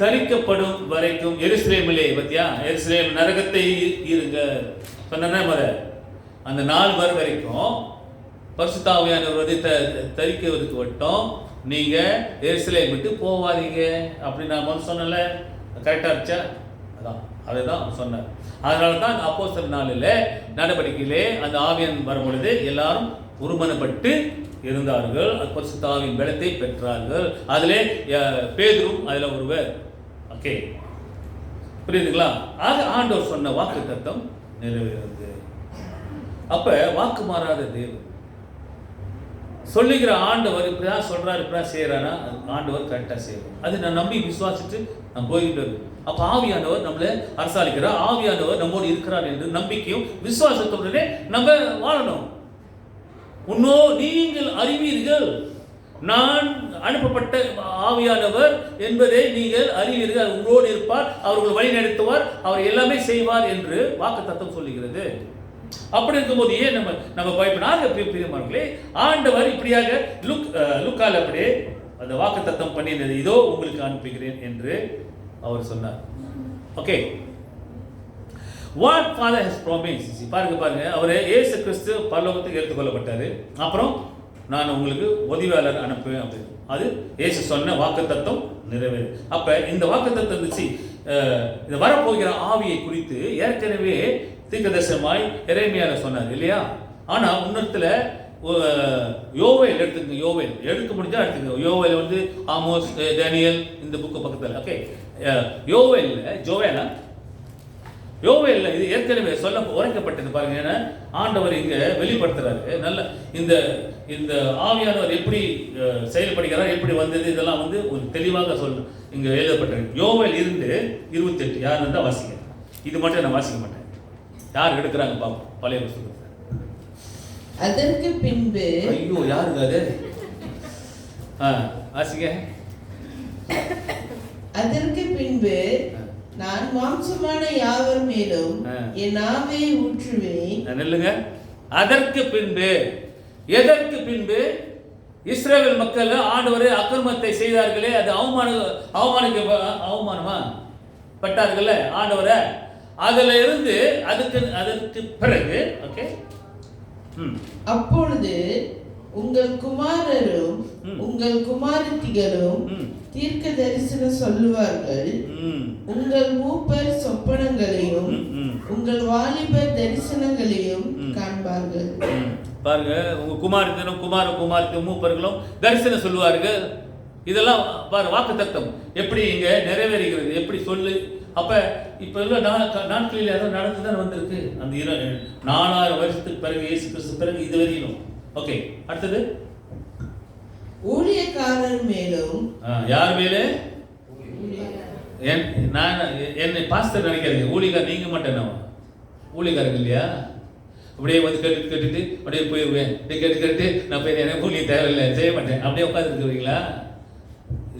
தரிக்கப்படும் வரைக்கும் எருசலேமிலே, பத்தியா, எருசலேம் நரகத்தை இருங்க சொன்ன அந்த நாள் வரைக்கும் பரிசுத்த ஆவியானவர் வந்து தரிக்கிறதுக்கு மட்டும் நீங்க எருசலேம் விட்டு போவாதீங்க அப்படின்னு நான் சொன்னல. கரெக்டா இருந்துச்சா? அதுதான் சொன்னார். அதனால தான் அப்போஸ்தலர் நாளில் நடவடிக்கையிலே அந்த ஆவியன் வரும் பொழுது எல்லாரும் ஒருமனப்பட்டு இருந்தார்கள், பரிசுத்த ஆவியின் பலத்தை பெற்றார்கள். அதிலே பேதுரும் அதில் ஒருவர். ஓகே, புரியுதுங்களா? ஆக ஆண்டவர் சொன்ன வாக்கு தத்தம் நிறைவேறுது. அப்ப வாக்கு மாறாத தேவன் சொல்லுகிற ஆண்டவர் இப்படிதான் சொல்றாரு, இப்படிதான் செய்யறானா, ஆண்டவர் கரெக்டா செய்யணும். அது நான் நம்பி விசுவாசித்து நான் போய்கிட்டு இருக்கேன். அப்ப ஆவியானவர் நம்மளை அரசாளிக்கிறார், ஆவியானவர் நம்மோடு இருக்கிறார் என்று நம்பிக்கையும் விசுவாசத்துடனே நம்ம வாழணும். உன்னோ நீங்கள் அறிவீர்கள், நான் அனுப்பப்பட்ட ஆவியானவர் என்பதை நீங்கள் அறிவீர்கள், உங்களோடு இருப்பார், அவர்கள் வழி நடத்துவார், அவர் எல்லாமே செய்வார் என்று வாக்கு தத்தம் சொல்லுகிறது. அப்படி இருக்கும்போது ஏன் நம்ம பயப்படாத பிரியமானவர்களே, ஆண்டவர் இப்படியாக லுக்கால் அப்படியே அந்த வாக்கு தத்தம் பண்ணினது, இதோ உங்களுக்கு அனுப்புகிறேன் என்று அவர் சொன்னார். Okay, what father has promised. பாருங்க, அவரே இயேசு கிறிஸ்து பரலோகத்துக்கு எடுத்துக்கொள்ளப்பட்டாரு. அப்புறம் நான் உங்களுக்கு உதவியாளர் அனுப்புவேன் அப்படின்னு. அது இயேசு சொன்ன வாக்குத்தத்தம் நிறைவேறும். அப்ப இந்த வாக்குத்தத்தம் இருந்துச்சு. இந்த வரப்போகிற ஆவியை குறித்து ஏற்கனவே தீர்க்கதரிசனமாய் எரேமியால சொன்னார் இல்லையா? ஆனா முன்னத்துல யோவேல் எடுத்துங்க. யோவேல் எடுக்க முடிஞ்சா எடுத்துங்க. யோவேல் வந்து ஆமோஸ், டேனியல் இந்த புக்கு பக்கத்தில். ஓகே, யோவேல்ல இது ஏற்கனவே சொல்ல உரைக்கப்பட்டது பாருங்க. ஏன்னா ஆண்டவர் இங்க வெளிப்படுத்துறாரு. நல்ல இந்த இந்த ஆவியானவர் எப்படி செயல்படுகிறார், எப்படி வந்தது, இதெல்லாம் வந்து ஒரு தெளிவாக இங்க எழுதப்பட்டிருக்கு. யோவேல் 2:28 யார் இருந்தால் வாசிக்க. இது மட்டும் நான் வாசிக்க மாட்டேன். யார் எடுக்கிறாங்க பாப்போம் பழைய புத்தகத்தை. அதற்கு பின்பு ஐயோ யாருக்கு அது வாசிக்க. அதற்கு பின்பு நான் மாம்சமான யாவர் மேலும் என் ஆவியை ஊற்றுவேன். நெல்லுங்க. அதற்கு பின்பு, எதற்கு பின்பு? இஸ்ரவேல் மக்கள் ஆண்டவர் அக்கிரமத்தை செய்தார்களே, அது அவமானமா பட்டார்களே ஆண்டவரை. அதுல இருந்து அதற்கு பிறகு ஓகே, அப்பொழுது உங்கள் குமாரரும் உங்கள் குமாரத்திகளும் தீர்க்க தரிசனம் சொல்லுவார்கள். உங்கள் மூப்பர் சொப்பனங்களையும் உங்கள் வாலிபர் தரிசனங்களையும் காண்பார்கள். பாருங்க, உங்க குமாரத்தினும் குமாரத்தி மூப்பர்களும் தரிசனம் சொல்லுவார்கள். இதெல்லாம் பாரு வாக்குத்தத்தம் எப்படி இங்க நிறைவேறுகிறது, எப்படி சொல்லு. அப்ப இப்ப உள்ள நாட்களில் ஏதோ நடந்துதான் வந்திருக்கு. அந்த 4000 வருஷத்துக்கு பிறகு இயேசு கிறிஸ்து பிறகு இது வரையிலும். ஓகே, அடுத்தது ஊழியக்காரர் மேலும். யார் மேலே? நான் என்னை பாஸ்டர் நினைக்கிறீங்க. ஊழியக்காரர் நீங்க மட்டும் ஊழியக்காரங்க இல்லையா? அப்படியே வந்து கேட்டுட்டு அப்படியே போயிடுவேன். கேட்டு நான் போய் எனக்கு ஊழியம் தேவையில்லை, செய்ய மாட்டேன், அப்படியே உட்காந்துருக்குறீங்களா?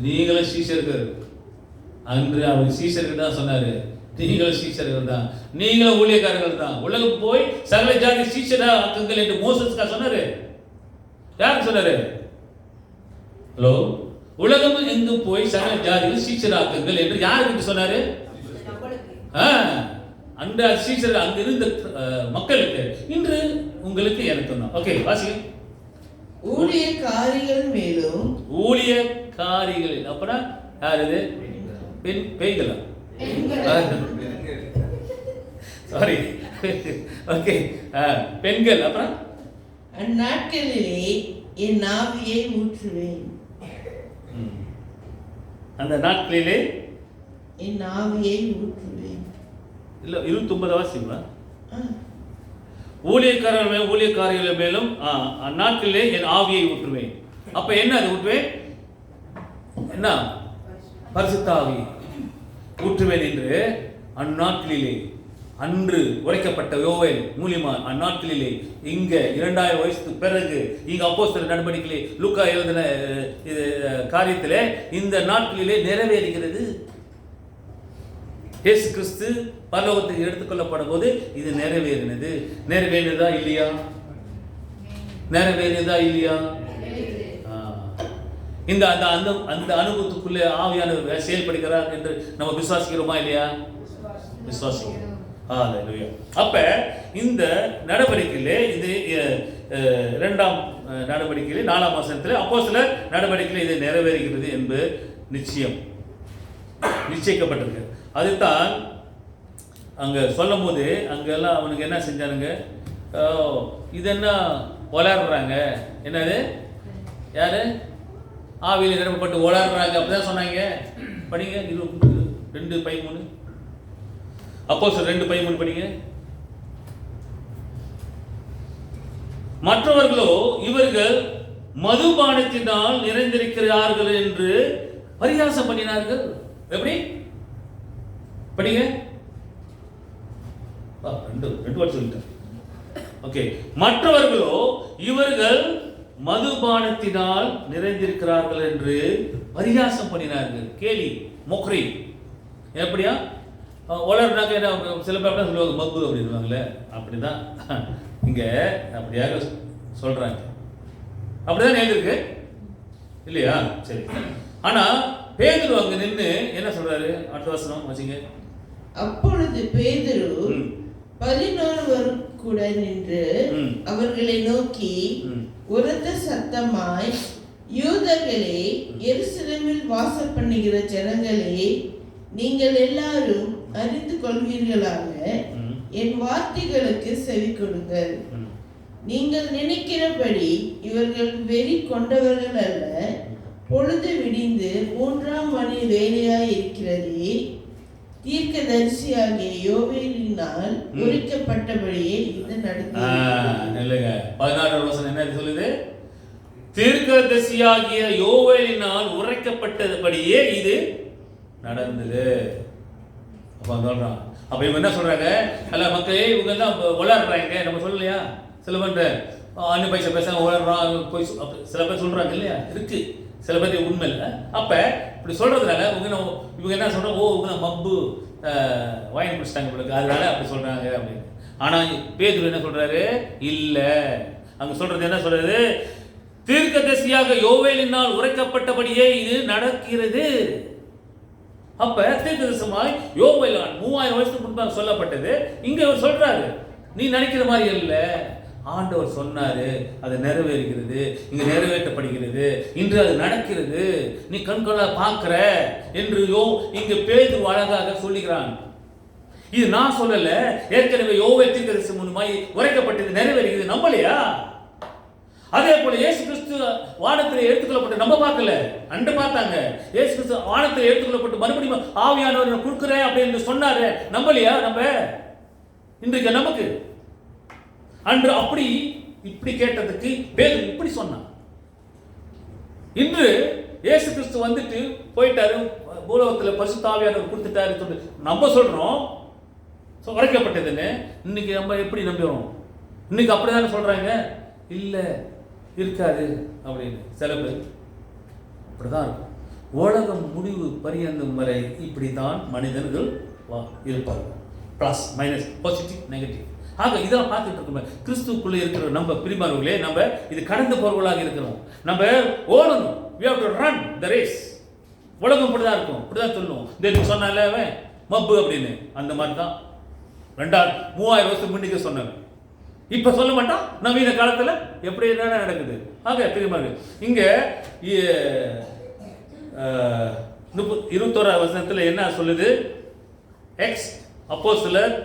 நீங்களும் சீஷர்கள். அன்று அவர் சீஷர்கள் தான் சொன்னாரு, நீங்களும் சீஷர்கள் தான், நீங்களும் ஊழியக்காரர்கள் தான். உலகம் போய் சகல ஜாதி சீஷரா ஆக்குங்கள் என்று மோசஸ்கா சொன்னாரு. யாருக்கு சொன்னாரு? ஹலோ, உலகம் எங்கு போய் சகல ஜாதிகள் சீஷராக்குங்கள் என்று யாருக்கு சொன்னாரு? அந்த சீஷர் அங்க இருந்த மக்களுக்கு. இன்று உங்களுக்கு எனக்கு தான். ஓகே, வாசிங்க. ஊழியக்காரிகள் மேலும். ஊழியக்காரிகள் அப்புறம் யார் இது? பேய்களா? சாரி, ஓகே, பெண்கள். அப்புறம் அந்நாட்களிலே என் ஆவியை ஊற்றுவேன். அந்த நாட்களிலே என் ஆவியை ஊற்றுவேன். இல்ல 29 வாசிங்களா? ஊழியக்காரர்கள் மேலும் அந்நாட்களிலே என் ஆவியை ஊற்றுவேன். அப்ப என்ன அது ஊற்றுவேன்? என்ன? பரிசுத்த ஆவி ஊற்றுவேன் என்று அந்நாட்களிலே, அன்று உரைக்கப்பட்ட யோவேல் மூலியமா அந்நாட்களிலே, இங்க 2000 வருஷத்துக்கு பிறகு இங்க அப்போஸ்தலர் நடவடிக்கையிலே லூக்கா எழுதின காரியத்திலே இந்த நாட்களிலே நிறைவேறுகிறது. இயேசு கிறிஸ்து பரலோகத்துக்கு எடுத்துக்கொள்ளப்படும் போது இது நிறைவேறினது. நிறைவேறினதா இல்லையா? நிறைவேறினதா இல்லையா? இந்த அந்த அனுபவத்துக்குள்ளே ஆவியானவர் செயல்படுகிறார் என்று நம்ம விசுவாசிக்கிறோமா இல்லையா? விசுவாசிக்கிறோம். அப்ப இந்த நடவடிக்கையிலே, இது 2ஆம் நடவடிக்கையிலே 4ஆம் வசனத்திலே அப்போஸ்தலர் நடவடிக்கையிலே இது நிறைவேறுகிறது என்று நிச்சயிக்கப்பட்டிருக்கு. அதுதான் அங்க சொல்லும் போது அங்கெல்லாம் அவனுக்கு என்ன செஞ்சானுங்க? இது என்ன வளர்றாங்க? என்னது? யாரு? ஆவியில் நிரப்பப்பட்டு ஓடாடுறாங்க அப்படிதான் சொன்னாங்க. படிங்க 2:13. அப்போஸ்தலர் 2:13 படிங்க. மற்றவர்களோ இவர்கள் மதுபானத்தினால் நிறைந்திருக்கிறார்கள் என்று பரிகாசம் பண்ணினார்கள். எப்படி? படிங்க. 2 வார்த்தை சொல்லிட்டேன். ஓகே, மற்றவர்களோ இவர்கள் மதுபானத்தினால் நிறைந்திருக்கிறார்கள் என்று பரிகாசம் பண்ணினார்கள். கேலி, மொக்ரி. எப்படியா வளர்னாக்க என்ன? சில பேர் சொல்லுவாங்க மக்கு அப்படின்வாங்களே, அப்படிதான் இங்க அப்படியாக சொல்றாங்க. அப்படிதான் எழுதிருக்கு இல்லையா? சரி. ஆனா பேதுரு அங்க நின்று என்ன சொல்றாரு? அடுத்த வசனம் வச்சுங்க. அப்பொழுது பேதுரு 11 கூட நின்று ம். அவர்களை நோக்கி ம். உரத்த சத்தமாய், யூதர்களே, எருசலேமில் வாசம் பண்ணுகிற ஜனங்களே, நீங்கள் எல்லாரும் அறிந்து கொள்வீர்களாக, ம். என் வார்த்தைகளுக்கு செவி கொடுங்கள். ம். நீங்கள் நினைக்கிறபடி இவர்கள் வெறி கொண்டவர்கள் அல்ல. பொழுது விடிந்து 3ஆம் மணி வேலையாய் இருக்கிறதே, தீர்க்கதரிசியாகிய யோவேலினால் உரைக்கப்பட்டபடியே இது நடந்தது. இல்லைங்க, 16 வசனம் என்ன சொல்லுது? தீர்க்கதரிசியாகிய யோவேலினால் உரைக்கப்பட்டபடியே இது நடந்தது. அப்ப சொல்றான். அப்ப இவங்க என்ன சொல்றாங்க? அல்ல மக்களே, இவங்க எல்லாம் வளர்றாங்க. நம்ம சொல்லலையா? சில பேர் அன்னி பைசா பேசாம வளர்றான் போய் சில பேர் சொல்றாங்க இல்லையா? இருக்கு சில பேர் உண்மை இல்லை. அப்ப இப்படி சொல்றதுனால இவங்க என்ன சொல்றாங்க? ஓ, இவங்க மப்பு வாங்கி பிடிச்சிட்டாங்க உங்களுக்கு, அதனால அப்படி சொல்றாங்க அப்படின்னு. ஆனா பேதுரு என்ன சொல்றாரு? இல்ல, அங்க சொல்றது என்ன சொல்றது? தீர்க்கதரிசியாக யோவேலினால் உரைக்கப்பட்டபடியே இது நடக்கிறது. அப்ப தீர்க்கதரிசனமாய் யோவேல் 3000 வருஷத்துக்கு முன்பாக சொல்லப்பட்டது இங்க இவர் சொல்றாரு. நீ நினைக்கிற மாதிரி இல்ல, ஆண்டவர் சொன்னாரு, அது நிறைவேறுகிறது, இங்க நிறைவேற்றப்படுகிறது, இன்று அது நடக்கிறது, நீ கண்கொள்ளா பார்க்கிற என்று இங்க பேதுரு அழகாக சொல்லுகிறான். இது நான் சொல்லல, ஏற்கனவே யோவேல் தீர்க்கதரிசி மூலமாய் உரைக்கப்பட்டது நிறைவேறுகிறது. நம்பலையா? அதே போல இயேசு கிறிஸ்து வானத்தில் எடுத்துக்கொள்ளப்பட்டு நம்ம பார்க்கல, அன்று பார்த்தாங்க. இயேசு கிறிஸ்து வானத்தில் எடுத்துக்கொள்ளப்பட்டு மறுபடியும் ஆவியானவர் கொடுக்கிறேன் அப்படின்னு சொன்னாரு. நம்பலையா? நம்ம இன்றைக்கு நமக்கு அன்று அப்படி இப்படி கேட்டதுக்கு பேதுரு இப்படி சொன்னான். இன்று இயேசு கிறிஸ்து வந்துட்டு போயிட்டாரு, பூலோகத்தில் பரிசுத்த ஆவியானவர் கொடுத்துட்டாரு நம்ம சொல்றோம் உரைக்கப்பட்டதுன்னு. இன்னைக்கு நம்ம எப்படி நம்புறோம்? இன்னைக்கு அப்படிதானே சொல்றாங்க. இல்ல, இருக்காது அப்படின்னு சில பேர் அப்படிதான் இருக்கும். உலகம் முடிவு பரியந்தம் வரை இப்படித்தான் மனிதர்கள் இருப்பார்கள். Plus minus, positive negative. ஆக இதெல்லாம் பார்த்துட்டு இருக்கோம். கிறிஸ்துக்குள்ளே இருக்கிற நம்ம பிரிமார்களே, நம்ம இது கடந்த பொருள்களாக இருக்கிறோம். நம்ம ஓடணும். we have to run the race. உலகம் இப்படிதான் இருக்கும், இப்படிதான் சொல்லுவோம். இதுக்கு சொன்னால அவன் மப்பு அப்படின்னு, அந்த மாதிரி தான் 3000 வருஷத்துக்கு முன்னுக்கு சொன்னவன் இப்ப சொல்ல மாட்டான். நவீன காலத்துல எப்படி என்ன நடக்குது? ஆக பிரிமார்கள் இங்க 21 வசனத்துல என்ன சொல்லுது? எக்ஸ் அப்போஸ்தலர்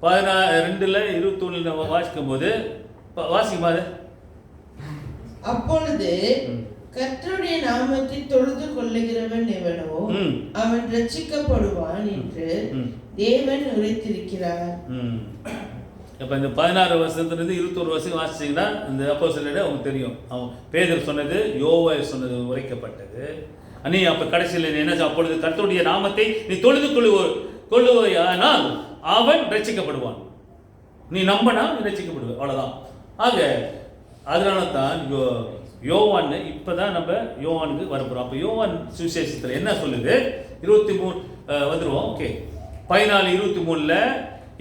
12:21 வாசிக்கும் போது வாசிக்குமாறு, அப்பொழுது கர்த்தருடைய நாமத்தை தொழுது கொள்ளுகிறவன் எவனோ அவன் ரட்சிக்கப்படுவான் என்று தேவன் உரைத்திருக்கிறார். இப்போ இந்த 16 வருஷத்துலேருந்து 21 வருஷம் வாசிச்சிங்கன்னா இந்த அப்போஸ்தலரை உங்களுக்கு தெரியும். அவன் பேதுரு சொன்னது, யோவேல் சொன்னது உரைக்கப்பட்டது. நீ அப்போ கடைசியில் என்ன? அப்பொழுது கர்த்தருடைய நாமத்தை நீ தொழுது கொள்ளுவாயானால் அவன் ரட்சிக்கப்படுவான். நீ நம்பனா நீ ரட்சிக்கப்படுவ, அவ்வளோதான். ஆக அதனால தான் யோவான் இப்போதான் நம்ம யோவானுக்கு வரப்போகிறோம். அப்போ யோவான் சுவிசேஷத்தில் என்ன சொல்லுது? 23 வந்துடுவோம். ஓகே, 14:23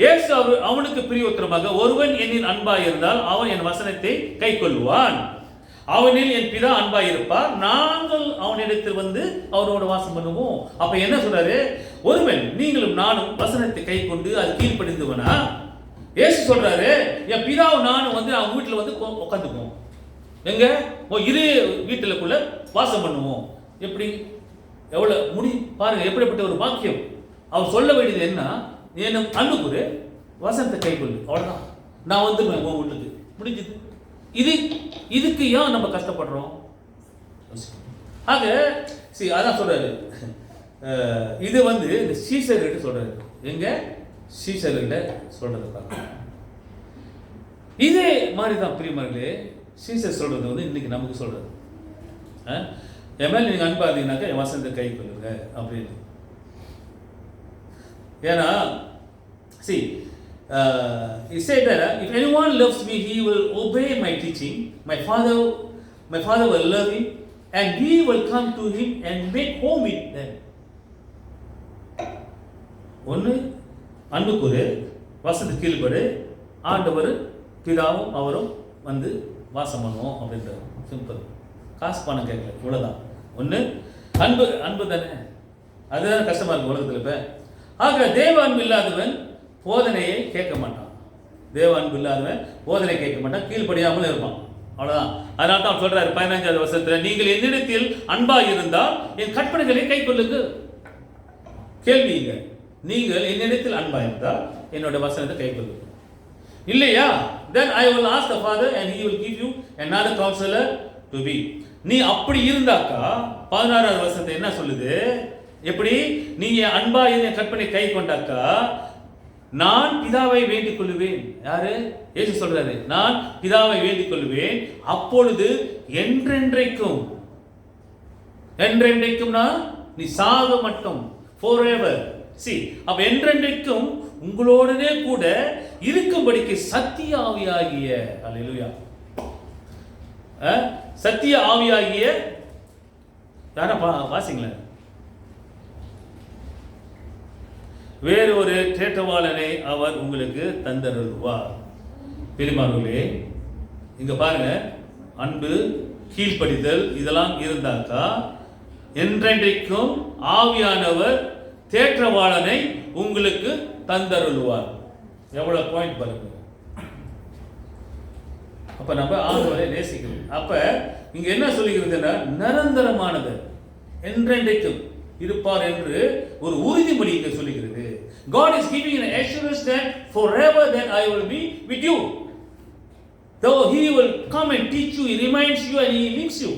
இயேசு அவனுக்கு பிரியோத்தரமாக, ஒருவன் என்னில் அன்பாய் இருந்தால் அவன் என் வசனத்தை கை கொள்ளுவான், அவனில் என் பிதா அன்பாய் இருப்பார், நாங்கள் அவனிடத்தில் வந்து அவனோட வாசம் பண்ணுவோம். அப்ப என்ன சொல்றாரு? ஒருவன் நீங்களும் நானும் வசனத்தை கை கொண்டு அது கீழ்ப்படிந்தவனா? இயேசு சொல்றாரு, என் பிதாவும் நானும் வந்து அவங்க வீட்டுல வந்து உட்காந்துக்குவோம். எங்க இரு வீட்டுக்குள்ள வாசம் பண்ணுவோம். எப்படி எவ்வளவு முடி பாருங்க, எப்படிப்பட்ட ஒரு பாக்கியம். அவர் சொல்ல வேண்டியது என்ன? என்ன அன்புக்குரு வசனத்தை கை கொள்ளு, அவ்வளவுதான், நான் வந்துடுவேன் உன் வீட்டுக்கு, முடிஞ்சது. இதுக்கு ஏன் நம்ம கஷ்டப்படுறோம்? ஆக அதான் சொல்றாரு. இது வந்து இந்த சீசர்கிட்ட சொல்றாரு. எங்க சீசர்கிட்ட சொல்றது பார்க்க. இதே மாதிரி தான் பிரியமார்களே, சீசர் சொல்றது வந்து இன்னைக்கு நமக்கு சொல்றது. என் மேல நீங்க அன்பா இருந்தீங்கன்னாக்கா என் வசனத்தை கை கொள்ளுங்க அப்படின்னு. ஏன்னா he said that if anyone loves me, he will obey my teaching. My father will love him, and we will come to him and make home with them. ஒன்று அன்புக்குரு, வசனத்து கீழ்படு, ஆண்டவர் பிதாவும் அவரும் வந்து வாசம் பண்ணுவோம் அப்படின்றது. சிம்பிள். காசு பணம் கேட்கல, இவ்வளோதான். ஒன்று அன்பு தானே, அதுதான் கஷ்டமா இருக்கு உலகத்தில். இப்போ ஆக தேவ அன்பு இல்லாதவன் போதனையை கேட்க மாட்டான். தேவ அன்பு இல்லாதவன் போதனை கேட்க மாட்டான், கீழ்ப்படியாமல் இருப்பான். அவ்வளவுதான். அதனால தான் அவர் சொல்றாரு 15வது வசனத்துல, நீங்கள் என்னிடத்தில் அன்பாய் இருந்தால் என் கற்பனைகளை கை கொள்ளுங்க. கேள்விங்க, நீங்கள் என்னிடத்தில் அன்பாய் இருந்தால் என்னோட வசனத்தை கை கொள்ளுங்க. இல்லையா? then I will ask the Father and he will give you another counselor to be. நீ அப்படி இருந்தாக்கா 16வது வசனத்தை என்ன சொல்லுது? எப்படி? நீங்க அன்பா என் கற்பனை கை கொண்டாக்கா நான் பிதாவை வேண்டிக் கொள்வேன். யாரு? இயேசு சொல்றாரு, நான் பிதாவை வேண்டிக் கொள்வேன், அப்பொழுது என்றென்றைக்கும், என்றென்றைக்கும்னா நீ சாக மட்டும், forever. see, அப்ப என்றென்றைக்கும் உங்களோடனே கூட இருக்கும்படிக்கு சத்திய ஆவியாகிய, அல்லேலூயா, சத்திய ஆவியாகிய யாரா வாசிங்களேன், வேறு ஒரு தேற்றவாளனை அவர் உங்களுக்கு தந்தருள்வார். பெரியமானவர்களே, இங்க பாருங்க, அன்பு, கீழ்ப்படிதல் இதெல்லாம் இருந்தாக்கா என்றென்றைக்கும் ஆவியானவர் தேற்றவாளனை உங்களுக்கு தந்தருள்வார். எவ்வளவு பாயிண்ட் பாருங்க. அப்ப நம்ம ஆண்டவரை நேசிக்கணும். அப்ப இங்க என்ன சொல்லுகிறதுன்னா, நிரந்தரமானது, என்றென்றைக்கும் இருப்பார் என்று ஒரு உறுதிமொழி இங்க சொல்லுகிறது. God is giving an assurance that forever that I will be with you. Though he will come and teach you, he reminds you and he leads you.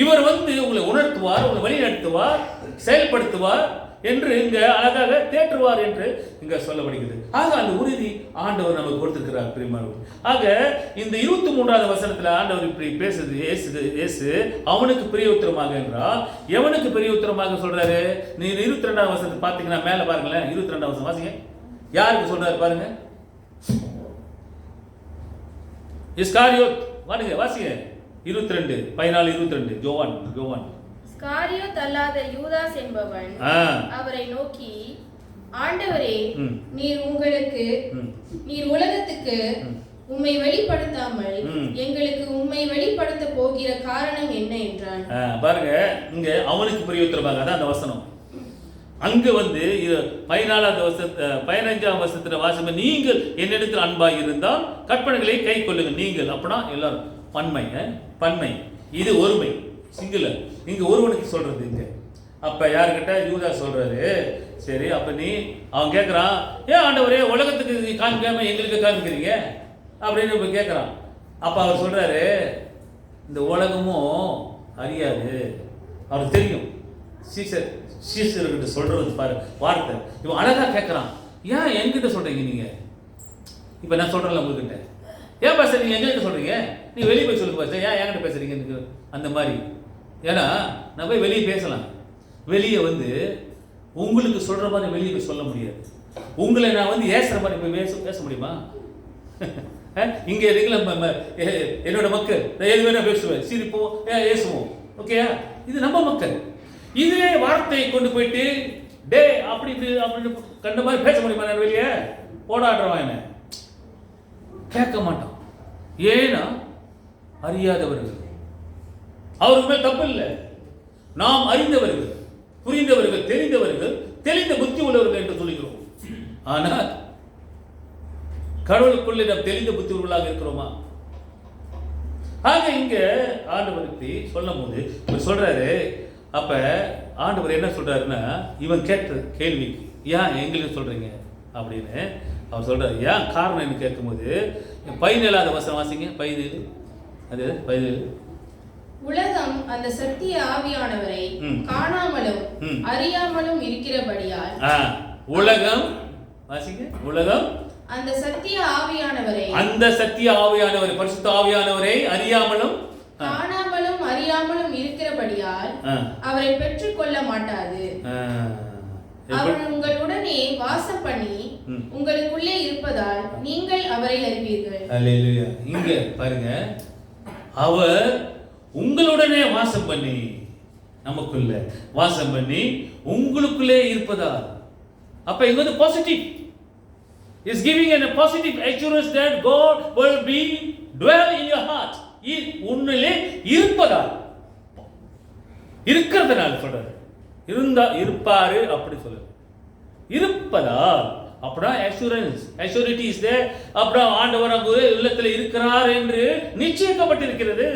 இவர் உங்களை உணர்த்துவார், உங்களை வழி நடத்துவார், செயல்படுத்துவார் என்று இங்க அழகாக தேற்றுவார் என்று இங்க சொல்லப்படுகிறது. ஆக அந்த உறுதி ஆண்டவர் நமக்கு கொடுத்திருக்கிறார் பிரியமானவர்களே. ஆக இந்த 23வது வசனத்துல ஆண்டவர் இப்படி பேசுது, இயேசு அவனுக்கு பெரிய உத்தரமாக என்றால் எவனுக்கு பெரிய உத்தரமாக சொல்றாரு? நீ 22வது வசனத்தை பாத்தீங்கன்னா மேல பாருங்களேன், 22வது வசனம் வாசிங்க. யாருக்கு சொல்றாரு பாருங்க? இஸ்காரியோத். வாசிங்க 22 14 22 ஜோவான். ஸ்காரியோத் அல்லாத யூதாஸ் என்பவன் அவரை நோக்கி, ஆண்டவரே, நீர் உலகத்துக்கு உம்மை வெளிப்படுத்தாமல் எங்களுக்கு உம்மை வெளிப்படுத்த போகிற காரணம் என்ன என்றான். பாருங்க, இங்க அவனுக்கு பெரிய உத்தரவாக அதான் அந்த வசனம். அங்க 14வது வசனத்துல 15ஆம் வசனத்துல வாசிப்ப, நீங்கள் என்னிடத்தில் அன்பாய் இருந்தால் கற்பனைகளை கை கொள்ளுங்க. நீங்கள் அப்படின்னா எல்லாரும் பன்மை, இது ஒருமை, சிங்குலர். இங்க ஒருவனுக்கு சொல்றது இங்க. அப்ப யாருக்கிட்ட? யூதா சொல்றாரு. சரி, அப்ப அவன் கேட்கறான், ஏன் ஆண்டவரே உலகத்துக்கு காமிக்காம எங்களுக்கு காமிக்கிறீங்க அப்படின்னு இப்ப கேட்கறான். அப்ப அவர் சொல்றாரு, இந்த உலகமும் அறியாது, அவருக்கு தெரியும். சீசர்கிட்ட சொல்றது பாரு வார்த்தை. இவன் அழகா கேட்கறான், ஏன் என்கிட்ட சொல்றீங்க நீங்க? இப்ப நான் சொல்றேன்ல உங்ககிட்ட, ஏன் பாஸ்டர் நீங்க எங்ககிட்ட சொல்றீங்க? நீ வெளியே போய் சொல்லுங்க பாஸ்டர், ஏன் என்கிட்ட பேசுறீங்க? அந்த மாதிரி. ஏன்னா நான் போய் வெளியே பேசலாம், வெளியே உங்களுக்கு சொல்ற மாதிரி வெளியே போய் சொல்ல முடியாது. உங்களை நான் ஏசுற மாதிரி போய் பேச முடியுமா? இங்க இருக்கீங்களா என்னோட மக்கள், எது வேணா பேசுவேன், சிரிப்போம், ஏசுவோம். ஓகே, இது நம்ம மக்கள். இதே வார்த்தையை கொண்டு போயிட்டு டே அப்படி அப்படின்னு கண்ட மாதிரி பேச முடியுமா? நான் வெளியே போடாடுறவன் என்ன கேட்க மாட்டான். ஏன்னா அறியாதவர்கள். அவருக்கு மேல் தப்பு இல்லை. நாம் அறிந்தவர்கள், புரிந்தவர்கள், தெரிந்தவர்கள், தெளிந்த புத்தி உள்ளவர்கள் என்று சொல்லுகிறோம். ஆனால் கடவுளுக்குள்ளே நாம் தெளிந்த புத்தி உள்ளவர்களாக இருக்கிறோமா? ஆக இங்க ஆண்டவருக்கு சொல்லும் போது சொல்றாரு. அப்ப ஆண்டவர் என்ன சொல்றாருன்னா, இவன் கேட்ட கேள்விக்கு ஏன் எங்களுக்கு சொல்றீங்க அப்படின்னு அவர் சொல்றாரு. ஏன் காரணம் என்ன கேட்கும்போது 17வது வசனம் வாசிங்க. 17 உலகம் அந்த சத்திய ஆவியானவரை காணாமலும் அறியாமலும் இருக்கிறபடியால், உலகம் வாசிங்க, உலகம் அந்த சத்திய ஆவியானவரை பரிசுத்த ஆவியானவரை அறியாமலும் இருக்கிறபடியால் அவரை பெற்றுக் கொள்ள மாட்டாது. அவர் உங்களுடனே வாசம் பண்ணி உங்களுக்குள்ளே இருப்பதால் நீங்கள் அவரை அறிவீர்கள். அல்லேலூயா. இங்க பாருங்க, அவர் உங்களுடனே வாசம் பண்ணி, நமக்குள்ள வாசம் பண்ணி உங்களுக்குள்ளே இருப்பதால். அப்ப இங்க positive is giving a positive assurance that God will be dwell in your heart. உன்னிலே இருப்பதால், இருக்கிறதுனால சொல்றாரு. இருப்பாரு அப்படி சொல்றாரு. இருப்பதால் அப்படின்னா அஷூரிட்டி இஸ் தேர். அப்புறம் ஆண்டவர் அங்கு உள்ளத்தில் இருக்கிறார் என்று நிச்சயிக்கப்பட்டிருக்கிறது.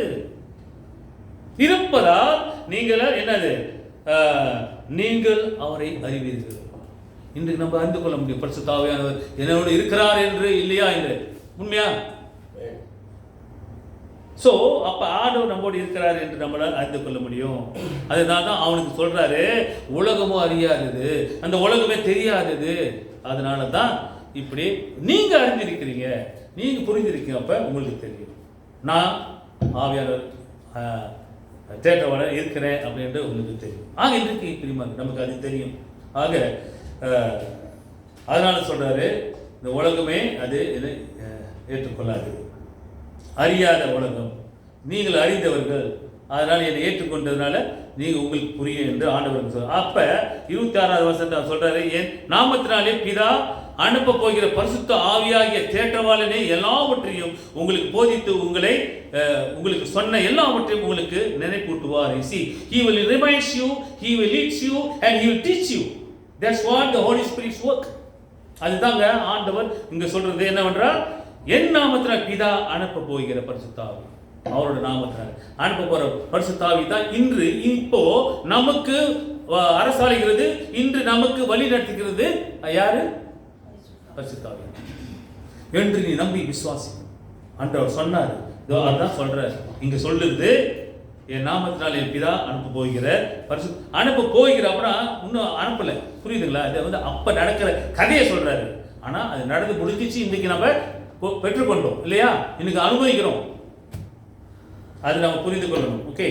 இருப்பதால் நீங்கள் என்னது, நீங்கள் அவரை அறிவீர்கள். இன்றைக்கு நம்ம அறிந்து கொள்ள முடியும் பரிசுத்த ஆவியானவர் என்னோடு இருக்கிறார் என்று, இல்லையா என்று. உண்மையா? சோ அப்ப ஆண்டவர் நம்மோடு இருக்கிறார் என்று நம்மளால் அறிந்து கொள்ள முடியும். அதனால தான் அவனுக்கு சொல்றாரு, உலகமும் அறியாதது, அந்த உலகமே தெரியாதது. அதனால தான் இப்படி நீங்க அறிஞ்சிருக்கிறீங்க, நீங்க புரிஞ்சிருக்கீங்க. அப்ப உங்களுக்கு தெரியும் நான் ஆவியானவர் தேட்டவாளர் இருக்கிறேன் அப்படின்ட்டு உங்களுக்கு தெரியும். ஆக இன்றைக்கு பிரிமா நமக்கு அது தெரியும். ஆக அதனால சொல்றாரு, இந்த உலகமே அது இதை ஏற்றுக்கொள்ளாது. அறியாத உலகம், நீங்கள் அறிந்தவர்கள், அதனால என்னை ஏற்றுக்கொண்டதுனால நீங்க உங்களுக்கு புரியும் என்று ஆண்டவர் சொல்றார். அப்ப 26வது வசனத்தை சொல்றாரு, என் நாமத்தினாலே பிதா அனுப்ப போகிற பரிசுத்த ஆவியாகிய தேற்றவாளனே எல்லாவற்றையும் உங்களுக்கு போதித்து உங்களுக்கு சொன்ன எல்லாவற்றையும் உங்களுக்கு நினைப்பூட்டுவார். See, he will remind you, he will lead you and he will teach you. That's what the Holy Spirit's work. அதுதாங்க ஆண்டவர் இங்க சொல்றது என்னவென்றால், என் நாமத்தினால் பிதா அனுப்ப போகிற பரிசுத்த ஆவி, அவரோட நாமத்தினால் அனுப்ப போற பரிசுத்த ஆவி தான் இன்று இப்போ நமக்கு அரசாளுகிறது, இன்று நமக்கு வழி நடத்துகிறது. யாரு? பரிசுத்த ஆவி என்று நீ நம்பி விசுவாசி. ஆண்டவர் சொன்னார், அதான் சொல்றார் இங்க சொல்லுது, என் நாமத்தினால் என் பிதா அனுப்ப போகிற அனுப்ப போகிற. அப்படின்னா இன்னும் அனுப்பல, புரியுதுங்களா? இது வந்து அப்ப நடக்கிற கதையை சொல்றாரு. ஆனா அது நடந்து முடிஞ்சிச்சு, இன்னைக்கு நம்ம பெற்றுக்கொண்டோம் இல்லையா? இன்னைக்கு அனுபவிக்கிறோம். அது நம்ம புரிந்து கொள்ளணும். ஓகே,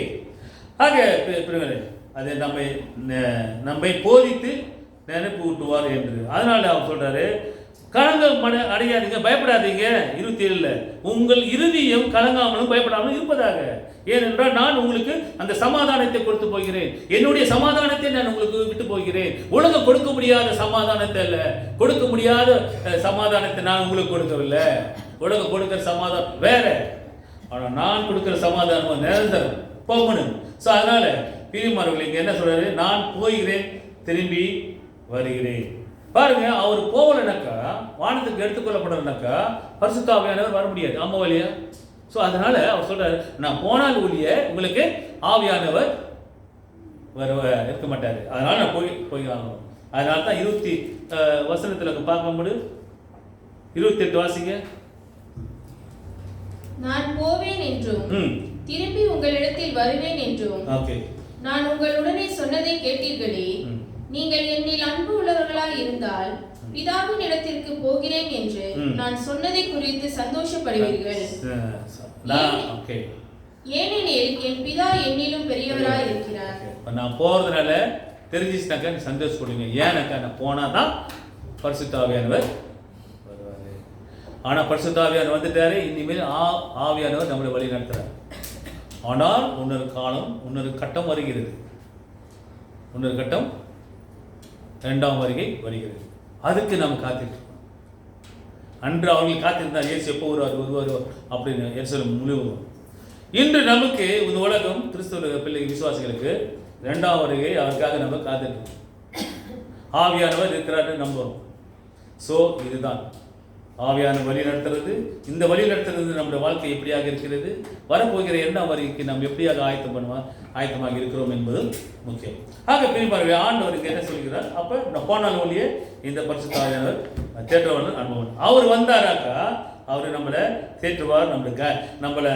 ஆக அதை நம்மை போதித்து நினைப்பு ஊட்டுவார் என்று. அதனால அவர் சொல்றாரு, கலங்கம் அடையாதீங்க, பயப்படாதீங்க. 27ல உங்கள் இருதயம் கலங்காமலும் பயப்படாமலும் இருப்பதாக. ஏனென்றால் நான் உங்களுக்கு அந்த சமாதானத்தை கொடுத்து போகிறேன், என்னுடைய சமாதானத்தை நான் உங்களுக்கு விட்டு போகிறேன். உலகம் கொடுக்க முடியாத சமாதானத்தை அல்ல, கொடுக்க முடியாத சமாதானத்தை நான் உங்களுக்கு கொடுக்கவில்லை. உலகம் கொடுக்கிற சமாதானம் வேற, ஆனால் நான் கொடுக்கிற சமாதானம் நிரந்தரம், பெர்மனன்ட். ஸோ அதனால பிரியமானவர்களே இங்க என்ன சொல்றாரு, நான் போகிறேன் திரும்பி வருகிறேன். பாருங்க, அவர் போகலனாக்கா, வானத்துக்கு எடுத்துக்கொள்ளப்படலனாக்கா பரிசுத்த ஆவியானவர் வர முடியாது. ஆமா இல்லையா? ஸோ அதனால அவர் சொல்றாரு, நான் போனால் ஒழிய உங்களுக்கு ஆவியானவர் இருக்க மாட்டாரு. அதனால நான் போய் ஆகணும். அதனால தான் 20 வசனத்துல பார்க்கும்போது 28 வாசிங்க. நான் போவேன் என்றும் திரும்பி உங்களிடத்தில் வருவேன் என்றும் நான் உங்களுடனே சொன்னதை கேட்டீர்களே. நீங்கள் என்னில் அன்பு உள்ளவர்களாய் இருந்தால் பிதாவின் இடத்திற்கு போகிறேன் என்று நான் சொன்னதை குறித்து சந்தோஷப்படுவீர்கள். ஏனெனில் என் பிதா என்னிலும் பெரியவராய் இருக்கிறார். நான் போறதுனால தெரிஞ்சிச்சுனாக்கா நீ சந்தோஷப்படுவீங்க. ஏன்னாக்கா நான் போனாதான் பரிசுத்த ஆவியானவர் வருவாரு. ஆனா பரிசுத்த ஆவியானவர் வந்துட்டாரு, இனிமேல் ஆவியானவர் நம்மளை வழி நடத்துறாரு. ஆனால் இன்னொரு காலம், இன்னொரு கட்டம் வருகிறது. இன்னொரு கட்டம், 2ஆம் வருகை வருகிறது. அதுக்கு நம்ம காத்திருக்கோம். அன்று அவர்கள் காத்திருந்தார், இயேசு எப்போ வருவார் அப்படின்னு எருசலேம் முழுவதும். இன்று நமக்கு இந்த உலகம், கிறிஸ்தவ பிள்ளை விசுவாசிகளுக்கு 2ஆம் வருகை அவருக்காக நம்ம காத்திருக்கோம். ஆவியானவர் இருக்கிறார்னு நம்புறோம். ஸோ இதுதான் ஆவியான வழி நடத்துறது. இந்த வழி நடத்துறது நம்முடைய வாழ்க்கை எப்படியாக இருக்கிறது, வரப்போகிற 2ஆம் வருகைக்கு நாம் எப்படியாக ஆயத்தமாக இருக்கிறோம் என்பது முக்கியம். ஆக பிரிப்பார்கள் ஆண்டவருக்கு என்ன சொல்கிறார், அப்ப நான் போனால் ஒழிய இந்த பரிசுத்த ஆவியானவர் தேற்றவாளர் அனுபவம். அவர் வந்தாராக்கா அவர் நம்மளை தேற்றுவார், நம்மளை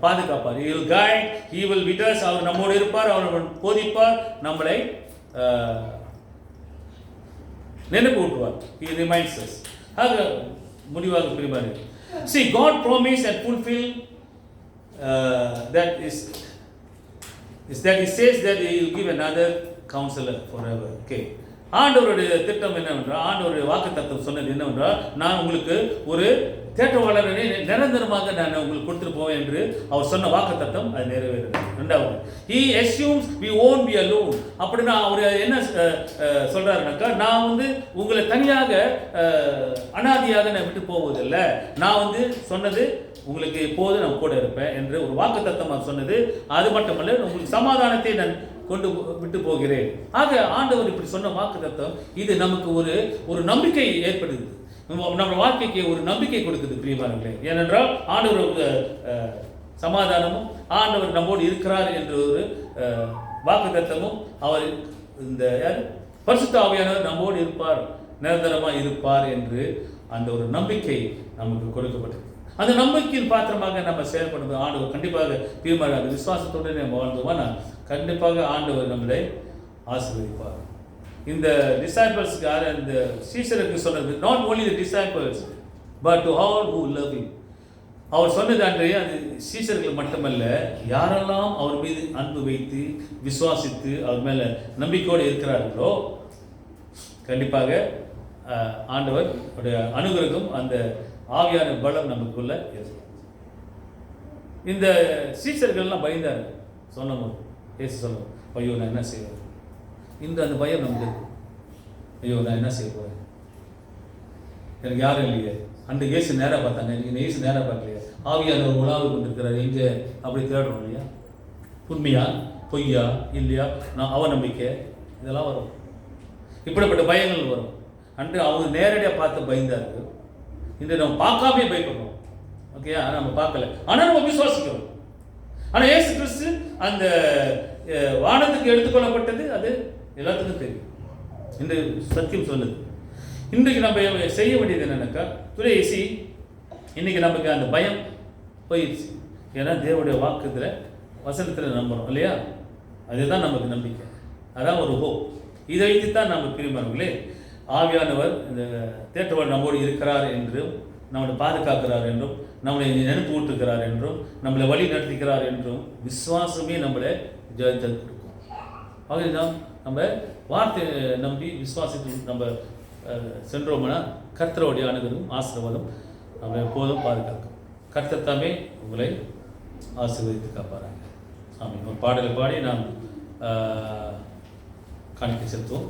பாதுகாப்பார். He will guide, he will with us. அவர் நம்மோடு இருப்பார், அவர் போதிப்பார், நம்மளை நினைப்பு ஊட்டுவார். He reminds us. ஆக முடிவாக பிரிவாரு. See, God promised and fulfill that is that He says that He will give another counselor forever. Okay. ஆண்டவருடைய திட்டம் என்னவென்றால், ஆண்டவருடைய வாக்குத்தத்தம் சொன்னது என்னவென்றால், நான் உங்களுக்கு ஒரு தேற்றவாளரை நிரந்தரமாக நான் உங்களுக்கு கொடுத்துட்டு போவேன் என்று அவர் சொன்ன வாக்குத்தத்தம் அது நிறைவேறுது. 2வது, He assumes we won't be alone. அப்படின்னா அவர் என்ன சொல்றாருனாக்கா, நான் உங்களை தனியாக அனாதியாக நான் விட்டு போவதில்லை, நான் சொன்னது உங்களுக்கு எப்போது நான் கூட இருப்பேன் என்று ஒரு வாக்குத்தத்தம் சொன்னது. அது மட்டுமல்ல, உங்களுக்கு சமாதானத்தை நான் கொண்டு விட்டு போகிறேன். ஆக ஆண்டவர் இப்படி சொன்ன வாக்குத்தத்தம் இது நமக்கு ஒரு நம்பிக்கை ஏற்படுது, நம்ம வாழ்க்கைக்கு ஒரு நம்பிக்கை கொடுக்குது பிரியமானவர்களே. ஏனென்றால் ஆண்டவர் சமாதானமும் ஆண்டவர் நம்மோடு இருக்கிறார் என்ற ஒரு வாக்குத்தத்தமும், அவர் இந்த பரிசுத்த ஆவியானவர் நம்மோடு இருப்பார், நிரந்தரமாக இருப்பார் என்று அந்த ஒரு நம்பிக்கை நமக்கு கொடுக்கப்பட்டது. அந்த நம்பிக்கையின் பாத்திரமாக நம்ம செயல்படும்போது ஆண்டவர் கண்டிப்பாக பிரியமான விசுவாசத்தோடு நம்ம வாழ்ந்தோம்னா கண்டிப்பாக ஆண்டவர் நம்மளை ஆசீர்வதிப்பார். இந்த டிசைபிள்ஸ்க்கு இந்த சீஷருக்கு சொன்னது, not only the disciples but to all who love him. அவர் சொன்னது அன்றைய அது சீஷர்கள் மட்டுமல்ல, யாரெல்லாம் அவர் மீது அன்பு வைத்து விசுவாசித்து அவர் மேல நம்பிக்கையோடு இருக்கிறார்களோ கண்டிப்பாக ஆண்டவர் அனுகிரகம் அந்த ஆவியான பலம் நமக்குள்ள இருக்கும். இந்த சீஷர்கள்லாம் பயந்தார் சொன்னோம், ஏசு சொல்லுவோம், ஐயோ நான் என்ன செய்வேன், அந்த பயம் நமக்கு இருக்கும். ஐயோ நான் என்ன செய்ய போறேன், எனக்கு யாரும் இல்லையே. அந்த இயேசு நேராக பார்த்தாங்க, நீங்கள் இயேசு நேராக பார்க்கலையா, ஆவியானவர் உலாவு கொண்டிருக்கிறார் எங்கே, அப்படி தேடுறோம் இல்லையா. உண்மையா பொய்யா இல்லையா, நான் அவநம்பிக்கை இதெல்லாம் வரும், இப்படிப்பட்ட பயங்கள் வரும். அன்று அவங்க நேரடியாக பார்த்து பயந்தார்கள். இன்று நம்ம பார்க்காமே பயப்படுறோம். ஓகேயா, நம்ம பார்க்கல, ஆனால் நம்ம விசுவாசிக்கிறோம். ஆனால் இயேசு கிறிஸ்து அந்த வானத்துக்கு எடுத்துக்கொள்ளப்பட்டது அது எல்லாத்துக்கும் தெரியும். இன்று சத்தியம் சொல்லுது. இன்றைக்கு நம்ம செய்ய வேண்டியது என்னன்னாக்கா, துறைசி இன்னைக்கு நமக்கு அந்த பயம் போயிடுச்சு. ஏன்னா தேவனுடைய வாக்குல வசனத்தில் நம்புறோம் இல்லையா, அதுதான் நமக்கு நம்பிக்கை, அதான் ஒரு ஹோப். இதை வைத்து தான் நம்ம பிரிமானங்களே ஆவியானவர் இந்த தேற்றவர் நம்மோடு இருக்கிறார் என்றும், நம்மளை பாதுகாக்கிறார் என்றும், நம்மளை நினைப்பு ஊட்டுகிறார் என்றும், நம்மளை வழி நடத்துகிறார் என்றும் விசுவாசமே நம்மளை ஜெயத்தை கொடுக்கும். ஆகதான் நம்ம வார்த்தை நம்பி விசுவாசத்தை நம்ம சென்றோம்னா கர்த்தருடைய அனுகிரகம் ஆசீர்வாதம் நம்மளை எப்போதும் பாதுகாக்கும். கர்த்தர் தாமே உங்களை ஆசீர்வதித்து காப்பாராங்க. ஆமாம், ஒரு பாடலை பாடி நாம் காணிக்கை செலுத்துவோம்.